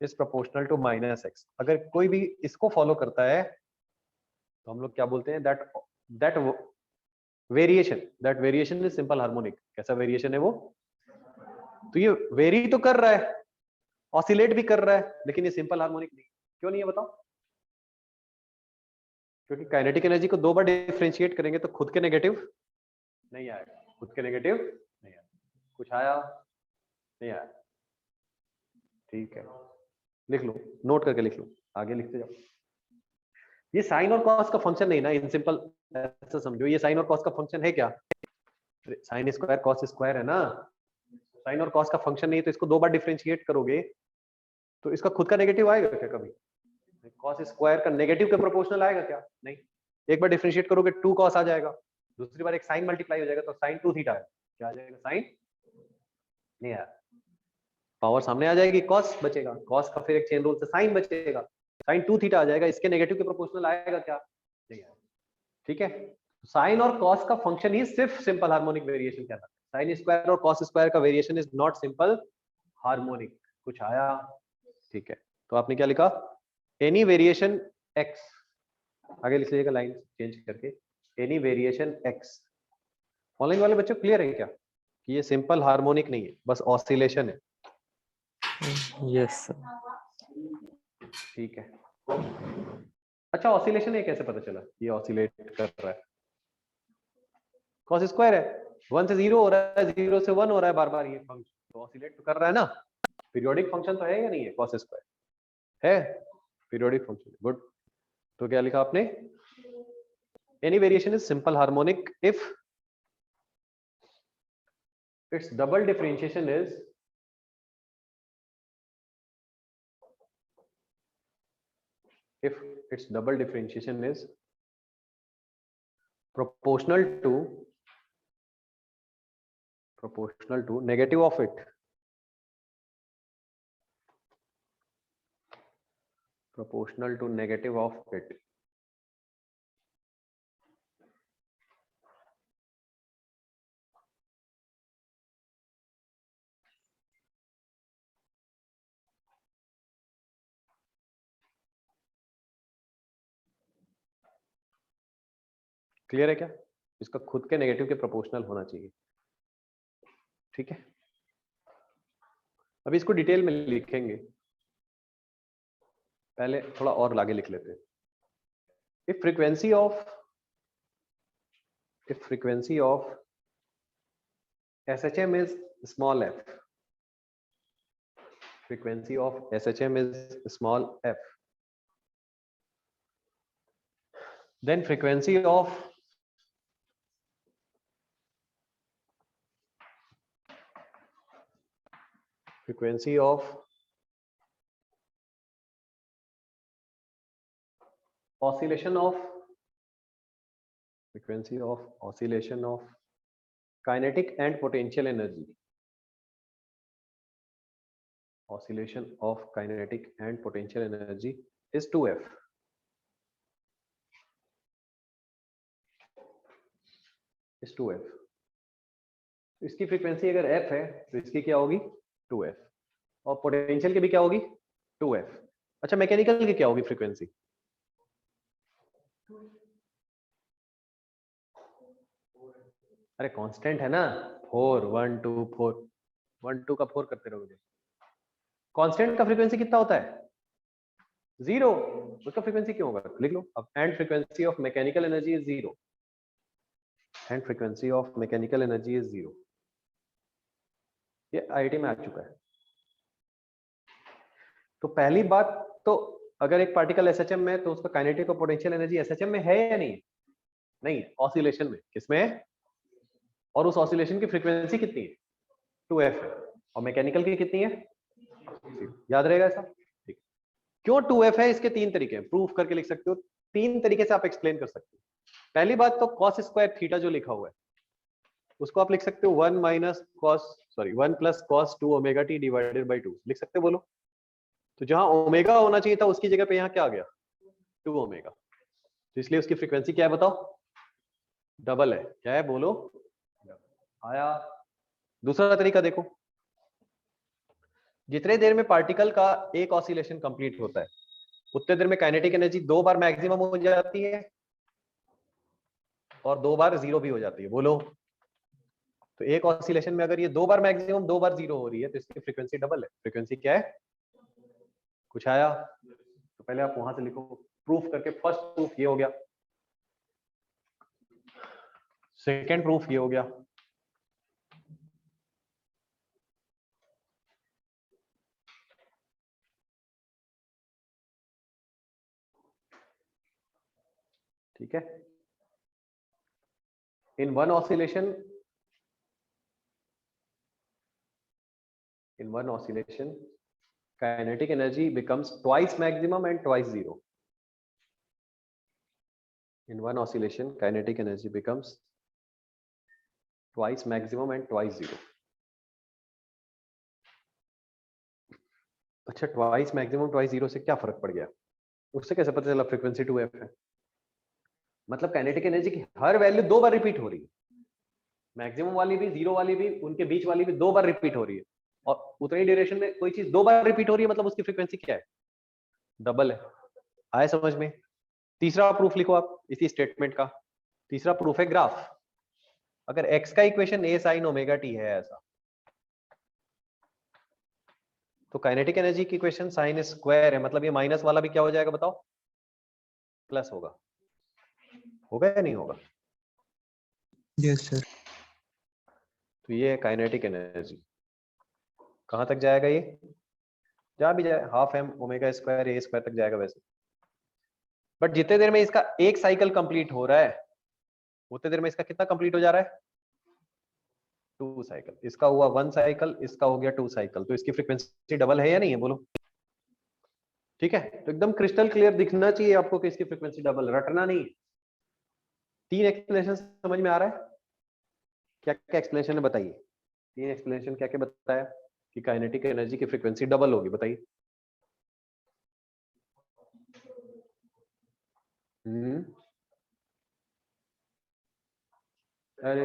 is proportional to minus x. अगर कोई भी इसको follow करता है तो हम लोग क्या बोलते हैं? that variation is simple harmonic. कैसा वेरिएशन है वो? तो ये वेरी तो कर रहा है, ऑसिलेट भी कर रहा है, लेकिन ये सिंपल हार्मोनिक नहीं. क्यों नहीं है बताओ? क्योंकि काइनेटिक एनर्जी को दो बार डिफरेंशिएट करेंगे तो खुद के नेगेटिव नहीं आएगा. खुद के नेगेटिव नहीं आया. कुछ आया? नहीं आया. ठीक है, लिख लो, नोट करके लिख लो, आगे लिखते जाओ. ये साइन और कॉस का फंक्शन नहीं ना, इन सिंपल ऐसा समझो. ये साइन और कॉस का फंक्शन है क्या? साइन स्क्वायर कॉस स्क्वायर है ना. साइन और कॉस का फंक्शन नहीं है तो इसको दो बार डिफरेंशिएट करोगे तो इसका खुद का नेगेटिव आएगा क्या कभी? कॉस स्क्वायर का नेगेटिव के प्रोपोर्शनल आएगा क्या? नहीं. एक बार डिफरेंशिएट करोगे 2 कॉस आ जाएगा, दूसरी बार एक साइन मल्टीप्लाई हो जाएगा तो साइन 2 थीटा है. क्या आ जाएगा? साइन नहीं आया. पावर सामने आ जाएगी, कॉस बचेगा. कॉस का फिर एक चेन रूल से साइन बचेगा, साइन 2 थीटा आ जाएगा. इसके नेगेटिव के प्रोपोर्शनल आएगा क्या? नहीं आएगा. ठीक है. साइन और कॉस का फंक्शन ही सिर्फ सिंपल हार्मोनिक वेरिएशन कहलाता है. साइन स्क्वायर और कॉस स्क्वायर का variation is not simple harmonic. कुछ आया? ठीक है. तो आपने क्या लिखा? Any variation x. आगे लिख लीजिएगा लाइन चेंज करके, एनी वेरिएशन एक्स. ऑनलाइन वाले बच्चों क्लियर है क्या कि ये सिंपल हार्मोनिक नहीं है, बस ऑसिलेशन है? Yes sir. ठीक है. अच्छा, ऑसिलेशन है कैसे पता चला ये ऑसिलेट कर रहा है? कॉस स्क्वायर है, 1 से 0 हो रहा है, 0 से 1 हो रहा है बार बार. ये फंक्शन तो ऑसिलेट तो कर रहा है ना. पीरियोडिक फंक्शन तो है या नहीं है? कॉस स्क्वायर है पीरियोडिक फंक्शन. गुड. तो क्या लिखा आपने? Any variation is simple harmonic if its double differentiation is proportional to negative of it. Proportional to negative of it. Clear है क्या? इसका खुद के नेगेटिव के प्रोपोर्शनल होना चाहिए. ठीक है. अभी इसको डिटेल में लिखेंगे, पहले थोड़ा और आगे लिख लेते हैं। If frequency of SHM is small f, frequency of SHM is small f, then frequency of oscillation of kinetic and potential energy, oscillation of kinetic and potential energy is 2f. is 2f. इसकी frequency अगर f है तो इसकी क्या होगी 2f, और potential की भी क्या होगी 2f. अच्छा, मैकेनिकल की क्या होगी फ्रीक्वेंसी? अरे कांस्टेंट है ना, 4 1 2 4 1 2 का 4 करते रहोगे। कांस्टेंट का फ्रीक्वेंसी कितना होता है 0, उसका फ्रीक्वेंसी क्यों होगा लिख लो अब। And frequency of mechanical energy is 0, and frequency of mechanical energy is 0। ये आईआईटी में आ चुका है। तो पहली बात तो अगर एक पार्टिकल एसएचएम में है तो उसका काइनेटिक और पोटेंशियल एनर्जी एसएचएम में है या नहीं? नहीं, ऑसिलेशन में। किसमें? और उस ऑसिलेशन की फ्रीक्वेंसी कितनी है 2f है, और मैकेनिकल की कितनी है? याद रहेगा ऐसा? ठीक। क्यों 2f है? इसके 3 तरीके हैं, प्रूफ करके लिख सकते हो, 3 तरीके से आप एक्सप्लेन कर सकते हो। पहली बात तो cos स्क्वायर थीटा जो लिखा हुआ है उसको आप लिख सकते हो 1 plus cos 2 omega t divided by 2 लिख सकते हो। बोलो तो जहां ओमेगा होना चाहिए था उसकी जगह पे यहाँ क्या आ गया 2 ओमेगा, तो इसलिए उसकी फ्रीक्वेंसी क्या है बताओ? डबल है। क्या है बोलो? आया। दूसरा तरीका देखो, जितने देर में पार्टिकल का एक ऑसिलेशन कंप्लीट होता है उतने देर में काइनेटिक एनर्जी 2 बार मैक्सिमम हो जाती है और 2 बार जीरो भी हो जाती है। बोलो तो एक ऑसिलेशन में अगर ये 2 बार मैक्सिमम 2 बार जीरो हो रही है तो इसकी फ्रीक्वेंसी डबल है। फ्रीक्वेंसी क्या है? कुछ आया? तो पहले आप वहां से लिखो प्रूफ करके। फर्स्ट प्रूफ ये हो गया, सेकेंड प्रूफ ये हो गया, ठीक है। In one oscillation kinetic energy becomes twice maximum and twice zero. In one oscillation kinetic energy becomes twice maximum and twice zero. अच्छा, twice maximum twice zero से क्या फर्क पड़ गया? उससे कैसे पता चला फ्रीक्वेंसी 2f है? मतलब काइनेटिक एनर्जी की हर वैल्यू 2 बार रिपीट हो रही है, मैक्सिमम वाली भी जीरो वाली भी, उनके बीच वाली भी 2 बार रिपीट हो रही है, और उतनी ड्यूरेशन में कोई चीज 2 बार रिपीट हो रही है मतलब उसकी फ्रीक्वेंसी क्या है? डबल है। आए समझ में? तीसरा प्रूफ लिखो आप इसी स्टेटमेंट का। तीसरा प्रूफ है ग्राफ। अगर x का equation a sin omega t है ऐसा, तो काइनेटिक एनर्जी की इक्वेशन साइन स्क्वायर है, मतलब ये माइनस वाला भी क्या हो जाएगा बताओ? प्लस होगा। होगा या नहीं होगा? Yes sir. तो ये है काइनेटिक एनर्जी। कहां तक जाएगा ये? जहां भी जाए, हाफ एम ओमेगा स्क्वायर ए स्क्वायर तक जाएगा वैसे। बट जितने देर में इसका एक साइकिल कंप्लीट हो रहा है उतने देर में इसका कितना कंप्लीट हो जा रहा है? 2 साइकिल। इसका हुआ 1 साइकिल, इसका हो गया 2 साइकिल, तो इसकी फ्रीक्वेंसी डबल है या नहीं है? बोलो। ठीक है, तो एकदम क्रिस्टल क्लियर दिखना चाहिए आपको कि इसकी फ्रीक्वेंसी डबल, रटना नहीं। 3 एक्सप्लेनेशन समझ में आ रहा है? क्या क्या एक्सप्लेनेशन है बताइए? 3 एक्सप्लेनेशन क्या क्या बताया कि काइनेटिक एनर्जी की फ्रीक्वेंसी डबल होगी, बताइए। अरे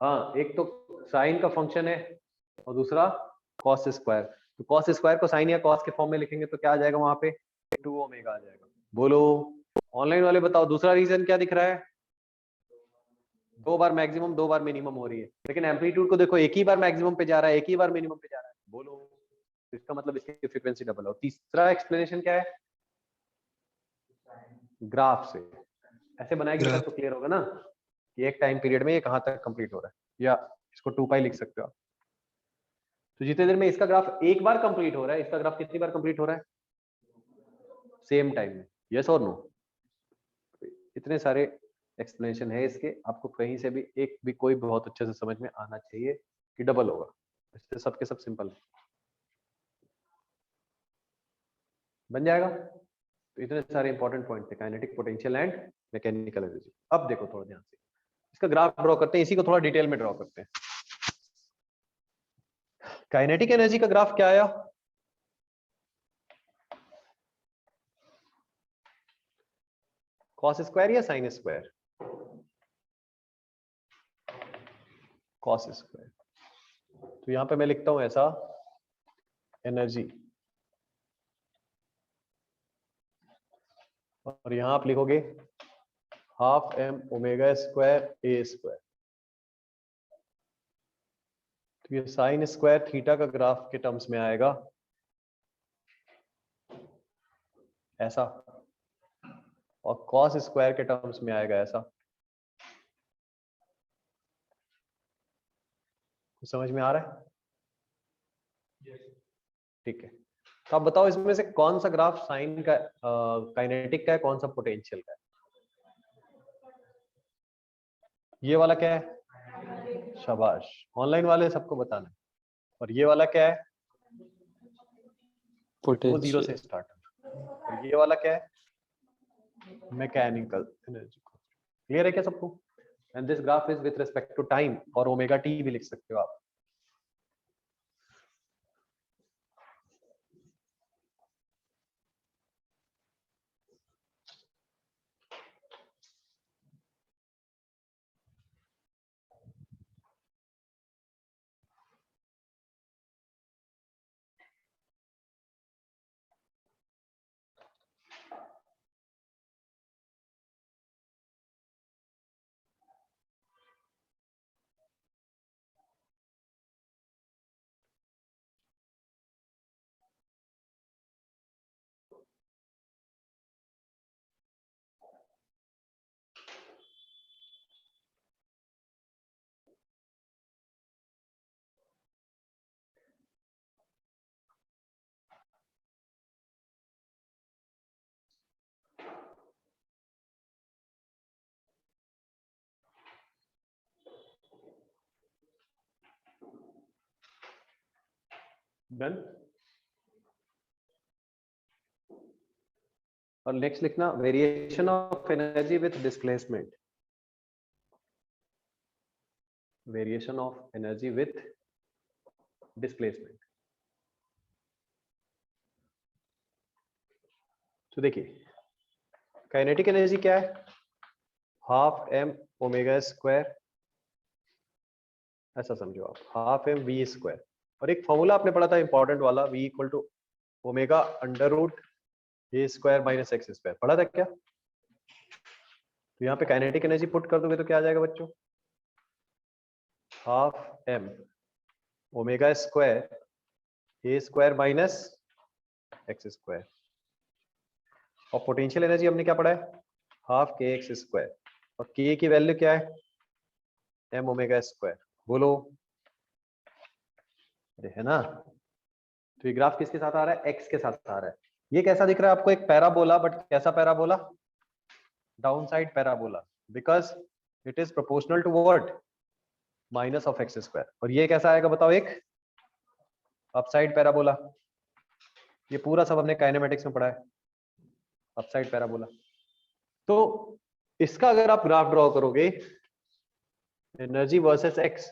हाँ, एक तो साइन का फंक्शन है और दूसरा कॉस स्क्वायर। तो कॉस स्क्वायर को साइन या कॉस के फॉर्म में लिखेंगे तो क्या आ जाएगा वहां पे? 2 ओमेगा आ जाएगा। बोलो ऑनलाइन वाले बताओ दूसरा रीजन क्या दिख रहा है? 2 बार मैक्सिमम 2 बार मिनिमम हो रही है, लेकिन एम्पलीट्यूड को देखो, एक ही बार मैक्सिमम पे जा रहा है, एक ही बार मिनिमम पे जा रहा है। बोलो, इसका मतलब इसकी फ्रीक्वेंसी डबल हो। तीसरा एक्सप्लेनेशन क्या है? ग्राफ से ऐसे बनाएगी तब तो क्लियर होगा ना कि एक टाइम पीरियड में ये कहां तक कंप्लीट हो रहा है, या इसको 2 पाई लिख सकते हो आप। तो जितने देर में इसका ग्राफ एक बार कंप्लीट हो रहा है, इसका ग्राफ कितनी बार कंप्लीट हो रहा है? सेम टाइम में। यस और नो? इतने सारे एक्सप्लेनेशन है इसके, आपको कहीं से भी एक भी कोई बहुत अच्छे से समझ में आना चाहिए कि डबल होगा। इससे सबके सब सिंपल बन जाएगा। तो इतने सारे इंपॉर्टेंट पॉइंट थे, kinetic, potential and mechanical energy. अब देखो थोड़ा ध्यान से, इसका ग्राफ ड्रॉ करते हैं, इसी को थोड़ा डिटेल में ड्रॉ करते हैं। काइनेटिक एनर्जी का ग्राफ क्या आया? कॉस स्क्वायर या साइन स्क्वायर? Cos square. तो यहां पे मैं लिखता हूं ऐसा, एनर्जी, और यहां आप लिखोगे हाफ एम ओमेगा स्क्वायर ए स्क्वायर। तो ये साइन स्क्वायर थीटा का ग्राफ के टर्म्स में आएगा ऐसा, और कॉस स्क्वायर के टर्म्स में आएगा ऐसा। कुछ समझ में आ रहा है? ठीक है। तो आप बताओ इसमें से कौन सा ग्राफ साइन का काइनेटिक का है, कौन सा पोटेंशियल का है? ये वाला क्या है? शाबाश, ऑनलाइन वाले सबको बताना है। और ये वाला क्या है? वो 0 पोटेंशियल से स्टार्ट है। और ये वाला क्या है? Mechanical energy. क्लियर है क्या सबको? And this graph is with respect to time, और ओमेगा टी भी लिख सकते हो आप। डन। और नेक्स्ट लिखना variation of energy with displacement. Variation of energy with displacement. तो देखिए काइनेटिक एनर्जी क्या है? हाफ एम ओमेगा स्क्वायर, ऐसा समझो आप, हाफ एम वी स्क्वायर। और एक फॉर्मूला आपने पढ़ा था इंपॉर्टेंट वाला, v equal to omega under root A square minus x square, पढ़ा था क्या? तो यहाँ पे काइनेटिक एनर्जी पुट कर दोगे तो क्या आ जाएगा बच्चों? हाफ एम ओमेगा स्क्वायर ए स्क्वायर माइनस एक्स स्क्वायर। और पोटेंशियल एनर्जी हमने क्या पढ़ा है? हाफ के एक्स स्क्वायर, और के की वैल्यू क्या है? M omega square. बोलो, अरे है ना? तो ये ग्राफ किसके साथ आ रहा है? एक्स के साथ आ रहा है। ये कैसा दिख रहा है आपको? एक पैराबोला, बट कैसा parabola? Down side parabola, because it is proportional to what? Minus of x square. और ये कैसा आएगा बताओ? एक अपसाइड पैराबोला। ये पूरा सब हमने काइनेमेटिक्स में पढ़ा है, अपसाइड पैराबोला। तो इसका अगर आप ग्राफ ड्रॉ करोगे, एनर्जी वर्सेस एक्स,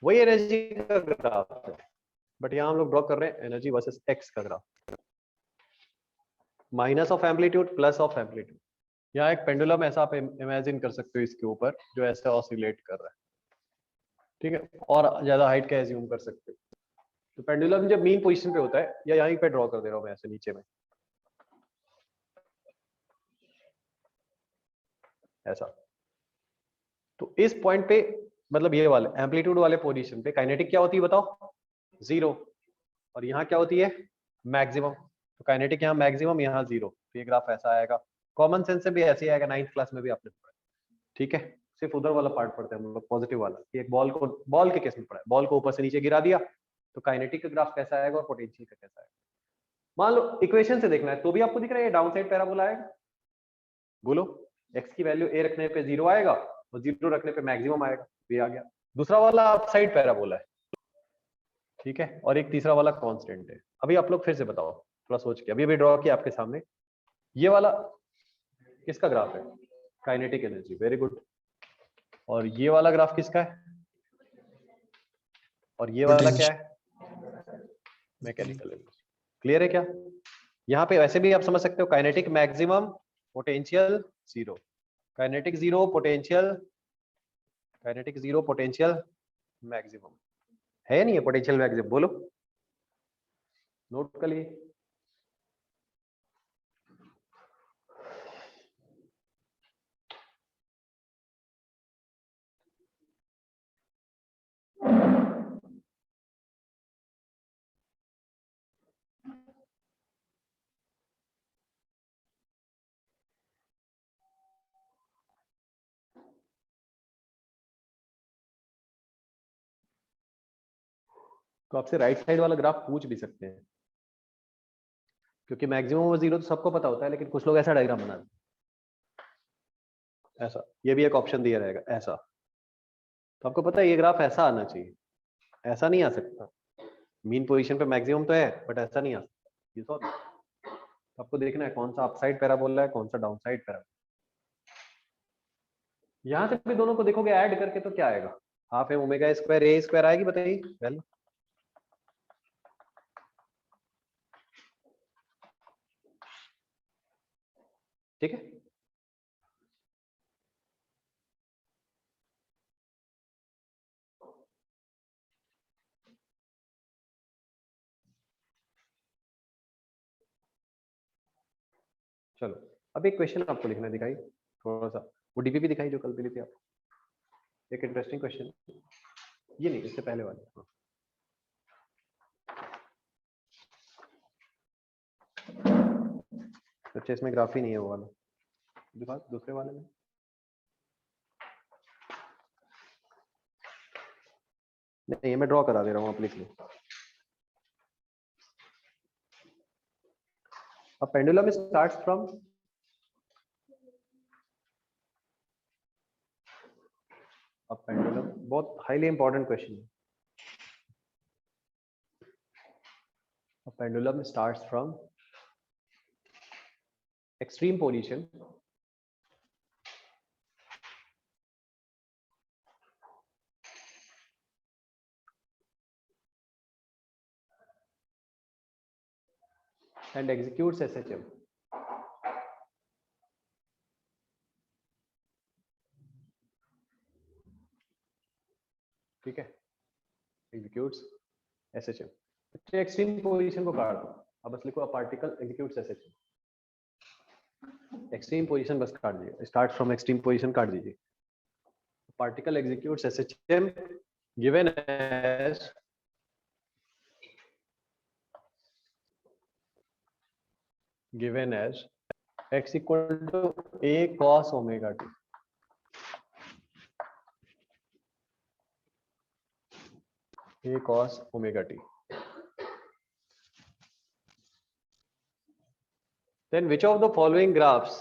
वही एनर्जी का ग्राफ है, बट यहां हम लोग ड्रॉ कर रहे हैं एनर्जी वर्सेस एक्स का graph. Minus of amplitude, plus of amplitude. यहाँ एक पेंडुलम ऐसा आप इमेजिन कर सकते हो इसके ऊपर, जो ऐसे ऑसिलेट कर रहा है, ठीक है? और ज्यादा हाइट का एज्यूम कर सकते हो। तो पेंडुलम जब मीन पोजीशन पे होता है, या यहीं पे ड्रॉ कर दे रहा हूं मैं ऐसे नीचे में, ऐसा। तो इस पॉइंट पे, मतलब ये वाले एम्पलीट्यूड वाले पोजीशन पे काइनेटिक क्या होती है बताओ? 0। और यहाँ क्या होती है मैक्सिमम, तो काइनेटिक यहाँ मैक्सिमम, यहाँ जीरो, तो ये ग्राफ ऐसा आएगा। कॉमन सेंस से भी ऐसे ही आएगा, 9th क्लास में भी आपने पढ़ा, ठीक है। सिर्फ उधर वाला पार्ट पढ़ते हैं हम लोग, पॉजिटिव वाला, कि एक बॉल के केस में पढ़ा है, बॉल को ऊपर से नीचे गिरा दिया तो काइनेटिक का ग्राफ कैसा आएगा और पोटेंशियल का कैसा आएगा। मान लो इक्वेशन से देखना है तो भी आपको दिख रहा है ये डाउन साइड पैराबोला आएगा, बोलो x की वैल्यू a रखने पे 0 आएगा और 0 रखने पे मैक्सिमम आएगा, ये आ गया। दूसरा वाला अप साइड पैराबोला है, ठीक है, और एक तीसरा वाला कांस्टेंट है। अभी आप लोग फिर से बताओ थोड़ा सोच के, अभी ड्रॉ किया आपके सामने, ये वाला किसका ग्राफ है, काइनेटिक एनर्जी, वेरी गुड। और ये वाला ग्राफ किसका है, और ये वाला क्या है, मैकेनिकल एनर्जी। क्लियर है क्या? यहाँ पे वैसे भी आप समझ सकते हो, kinetic maximum, potential zero, kinetic zero, potential, kinetic zero, potential maximum, है या नहीं है पोटेंशियल मैक्सिमम, बोलो, नोट कर लिए। तो आपसे राइट साइड वाला ग्राफ पूछ भी सकते हैं, क्योंकि मैक्सिमम और जीरो तो सबको पता होता है, लेकिन कुछ लोग ऐसा डायग्राम बना देते हैं, ऐसा, ये भी एक ऑप्शन दिया रहेगा ऐसा, तो आपको पता है ये ग्राफ ऐसा आना चाहिए, ऐसा नहीं आ सकता। मीन पोजीशन पे मैक्सिमम तो है बट ऐसा नहीं आ सकता, ये तो आपको देखना है कौन सा अपसाइड पैराबोला है, कौन सा डाउन साइड पैराबोला। यहां से भी दोनों को देखोगे ऐड करके तो क्या आएगा, हाफ एम ओमेगा स्क्वायर ए स्क्वायर आएगी, बताइए वैल्यू। ठीक है, चलो अब एक क्वेश्चन आपको लिखना दिखाई, थोड़ा सा वो डीपीपी दिखाई जो कल मिली थी आपको, एक इंटरेस्टिंग क्वेश्चन, ये नहीं इससे पहले वाले, हाँ। अच्छा इसमें ग्राफ ही नहीं है वो वाला, दिखा दूसरे वाले में। नहीं ये मैं ड्रॉ करा दे रहा हूँ, आप लिख लो। A pendulum starts from a pendulum, बहुत highly important question है। A pendulum starts from extreme position and executes SHM. ठीक है, executes SHM। अच्छा एक्सट्रीम पोजीशन को काट दो, अब बस लिखो a particle executes SHM। Extreme position बस काट दीजिए, स्टार्ट फ्रॉम एक्सट्रीम पोजीशन काट दीजिए। Particle executes SHM given as x equal to a cos omega t, a cos omega t, then which of the following graphs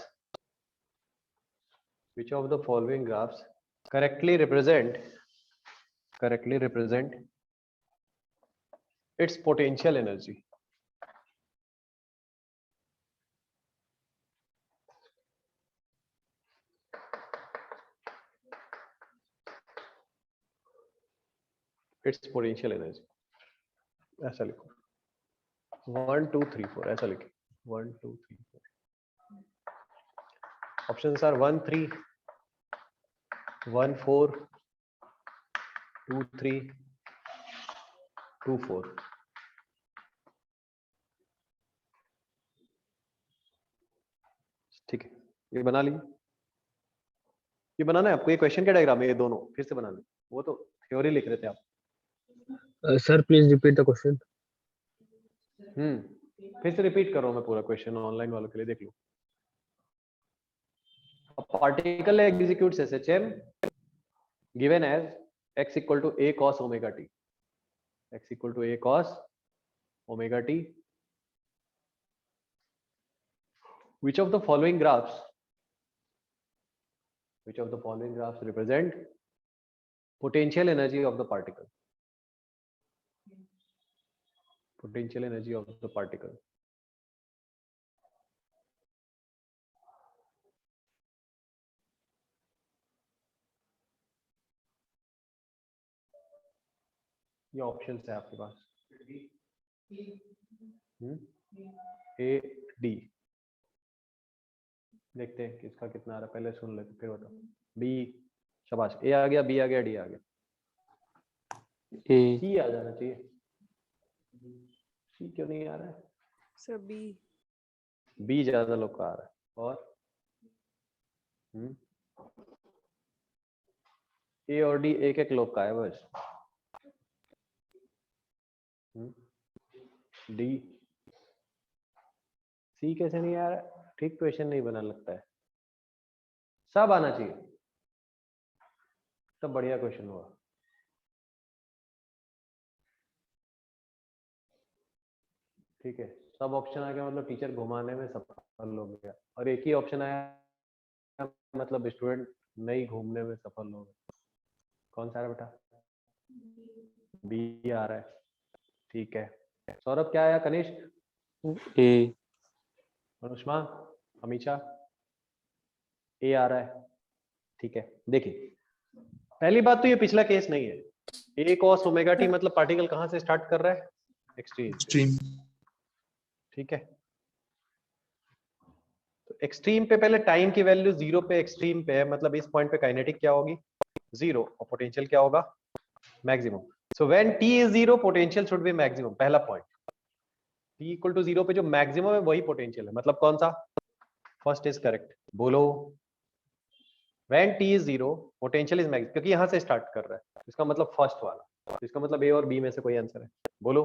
correctly represent its potential energy? its potential energy, ऐसा लिखो 1 2 3 4, ऐसा लिखो 1 2 3 4। Options are 1 3 1 4 2 3 2 4। ठीक है, ये बना लीजिए, ये बनाना है आपको, ये क्वेश्चन का डायग्राम है, ये दोनों फिर से बनाना है, वो तो थ्योरी लिख रहे थे आप। Sir, please repeat the question. फिर से रिपीट कर रहा हूं मैं पूरा क्वेश्चन, ऑनलाइन वालों के लिए देख लो। A particle executes SHM given as x equal to a cos omega t, x equal to a cos omega t. Which of the following graphs represent potential energy of the particle? Potential energy of the particle. ये options है आपके पास, A D. देखते हैं किसका कितना आ रहा है, पहले सुन लेते फिर बताओ। बी, शाबाश, ए आ गया, बी आ गया, डी आ गया, A. सी आ जाना चाहिए। सी क्यों नहीं आ रहा है? Sir B. बी ज्यादा लोग का आ रहा है। और ए और डी एक एक लोग का है बस। डी, सी कैसे नहीं आ रहा है? ठीक क्वेश्चन नहीं बना लगता है। सब आना चाहिए, सब बढ़िया क्वेश्चन हुआ। ठीक है, सब ऑप्शन आ गया मतलब टीचर घुमाने में सफल हो गया, और एक ही ऑप्शन आया मतलब स्टूडेंट नहीं घूमने में सफल हो गया। कौन सा है बेटा? बी आ रहा है। ठीक है, सौरभ क्या आया? कनिष्क? A. अनुष्मा, अमीशा? ए आ रहा है। ठीक है, देखिए पहली बात तो ये पिछला केस नहीं है। ए cos ओमेगा टी मतलब पार्टिकल कहां से स्टार्ट कर रहा है? एक्सट्रीम। Stream. ठीक है, तो एक्सट्रीम पे पहले टाइम की वैल्यू 0 पे एक्सट्रीम पे है, मतलब इस पॉइंट पे काइनेटिक क्या होगी? 0, और पोटेंशियल क्या होगा? Maximum. So when t is 0 potential should be maximum. पहला पॉइंट, t इक्वल टू 0 पे जो मैक्सिमम है वही पोटेंशियल है, मतलब कौन सा? First is correct. बोलो, when t is 0 potential is maximum, क्योंकि यहां से स्टार्ट कर रहा है, इसका मतलब फर्स्ट वाला, इसका मतलब ए और बी में से कोई आंसर है। बोलो,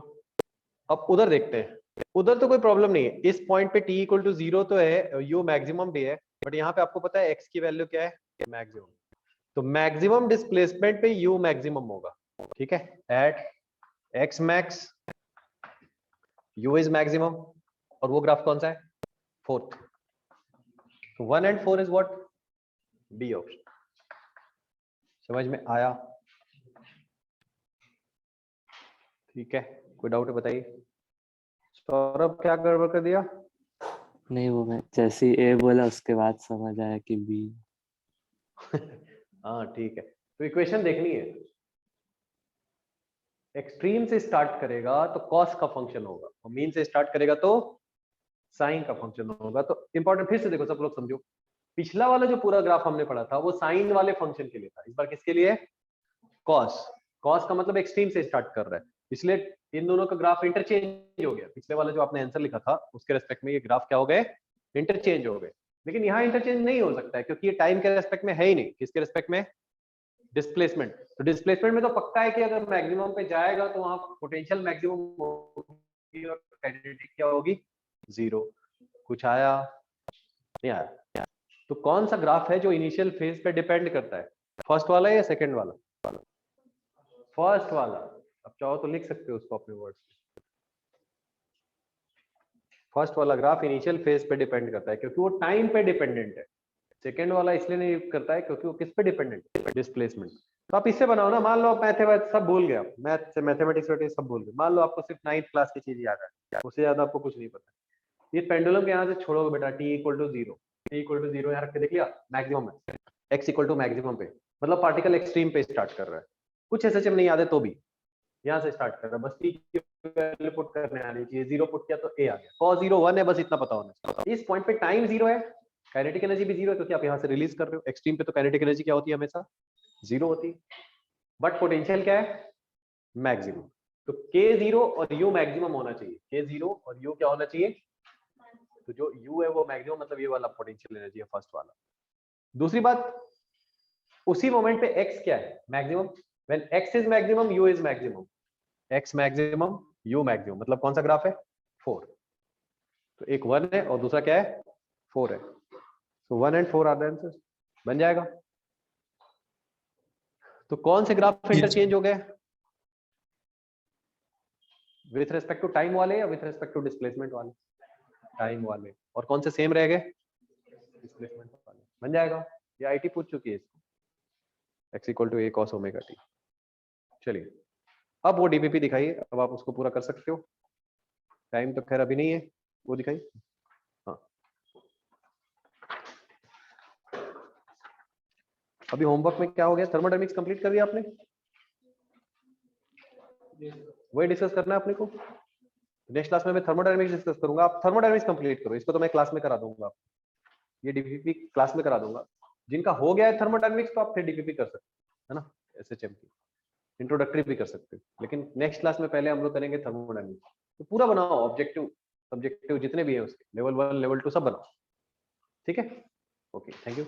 अब उधर देखते हैं। उधर तो कोई प्रॉब्लम नहीं है, इस पॉइंट पे t इक्वल टू 0 तो है, u मैक्सिमम भी है, बट यहाँ पे आपको पता है x की वैल्यू क्या है? मैक्सिमम। तो मैक्सिमम डिस्प्लेसमेंट पे u मैक्सिमम होगा। ठीक है, at x max u is maximum, और वो ग्राफ कौन सा है? फोर्थ। तो 1 and 4 is what? B option. समझ में आया? ठीक है, कोई डाउट है बताइए। सौरभ क्या गड़बड़ कर दिया? नहीं, वो मैं जैसे ही A बोला उसके बाद समझ आया कि B। हाँ ठीक है, तो इक्वेशन देखनी है। एक्सट्रीम से स्टार्ट करेगा तो कॉस का फंक्शन होगा, और मीन से स्टार्ट करेगा तो साइन का फंक्शन होगा। तो इंपॉर्टेंट, फिर से देखो सब लोग समझो, पिछला वाला जो पूरा ग्राफ हमने पढ़ा था वो साइन वाले फंक्शन के लिए था, इस बार किसके लिए? कॉस। कॉस का मतलब एक्सट्रीम से स्टार्ट कर रहा है, इसलिए इन दोनों का ग्राफ इंटरचेंज हो गया। पिछले वाला जो आपने आंसर लिखा था उसके रेस्पेक्ट में ये ग्राफ क्या हो गए? इंटरचेंज हो गए। लेकिन यहाँ इंटरचेंज नहीं हो सकता है, क्योंकि ये टाइम के रेस्पेक्ट में है ही नहीं। किसके रेस्पेक्ट में? डिस्प्लेसमेंट। तो डिस्प्लेसमेंट में तो पक्का है कि अगर मैक्सिमम पे जाएगा तो वहां पोटेंशियल मैक्सिमम होगी और काइनेटिक क्या होगी? 0। कुछ आया? नहीं आया। तो कौन सा ग्राफ है जो इनिशियल फेज पे डिपेंड करता है? फर्स्ट वाला या सेकंड वाला? फर्स्ट वाला। अब चाहो तो लिख सकते हो उसको अपने वर्ड्स में। फर्स्ट वाला ग्राफ इनिशियल फेज पे डिपेंड करता है, क्योंकि वो टाइम पे डिपेंडेंट है। सेकंड वाला इसलिए नहीं करता है क्योंकि वो किस पे डिपेंडेंट है? डिस्प्लेसमेंट। तो आप इससे बनाओ ना, मान लो आप मैथमेटिक्स सब भूल गए, मैथ से मैथमेटिक्स सब भूल गए, मान लो आपको सिर्फ 9th क्लास की चीज याद है, उससे ज्यादा आपको कुछ नहीं पता। ये पेंडुलम के यहाँ से छोड़ोगे बेटा, t equal to 0, t equal to 0 यहाँ रख के देख लिया, मैक्सिमम है, x इक्वल टू मैक्सिमम पे, मतलब पार्टिकल एक्सट्रीम पे स्टार्ट कर रहा है। कुछ SHM नहीं याद है तो भी यहाँ से स्टार्ट कर रहा है, बस t की वैल्यू पुट करने आनी चाहिए। 0 पुट किया तो a आ गया, cos 0 1 है, बस इतना पता होना चाहिए। इस पॉइंट पे टाइम 0 है, काइनेटिक एनर्जी भी 0 है, क्योंकि आप यहाँ से रिलीज कर रहे हो। एक्सट्रीम पे तो काइनेटिक एनर्जी क्या होती है? हमेशा 0 होती है, बट पोटेंशियल क्या है? मैक्सिमम। तो k0 और u मैक्सिमम होना चाहिए, k0 और u क्या होना चाहिए? तो जो u है वो मैक्सिमम, मतलब ये वाला पोटेंशियल एनर्जी है, फर्स्ट वाला। दूसरी बात, उसी मोमेंट पे x क्या है? Maximum. When x is maximum u is maximum, x maximum u maximum, मतलब कौन सा ग्राफ है? 4, तो एक 1 है और दूसरा क्या है 4 है, so 1 and 4 are the answers, बन जाएगा। तो कौन से ग्राफ इंटरचेंज हो गए, विथ रेस्पेक्ट टू टाइम वाले या विथ रेस्पेक्ट टू डिस्प्लेसमेंट वाले, टाइम वाले, और कौन से सेम रह गए, डिस्प्लेसमेंट वाले, बन जाएगा। ये आईटी पूछ चुकी है इसको, x equal to a cos omega t। चलिए अब वो डीपीपी दिखाइए, अब आप उसको पूरा कर सकते हो, टाइम तो खैर अभी नहीं है, वो दिखाइए। हाँ अभी होमवर्क में क्या हो गया, थर्मोडायनेमिक्स कंप्लीट कर दिया आपने, वही डिस्कस करना है अपने को। नेक्स्ट क्लास में मैं थर्मोडायनेमिक्स डिस्कस करूंगा, आप थर्मोडायनेमिक्स कंप्लीट करो, इसको तो मैं क्लास में करा दूंगा, ये डीपीपी क्लास में करा दूंगा। जिनका हो गया है थर्मोडायनेमिक्स तो आप फिर डीपीपी कर सकते हैं ना, एसएचएम की इंट्रोडक्टरी भी कर सकते हो, लेकिन नेक्स्ट क्लास में पहले हम लोग करेंगे थर्मोडायनेमिक्स। तो पूरा बनाओ, ऑब्जेक्टिव सब्जेक्टिव जितने भी है उसके, लेवल 1 लेवल 2 सब बनाओ, ठीक है। Okay thank you.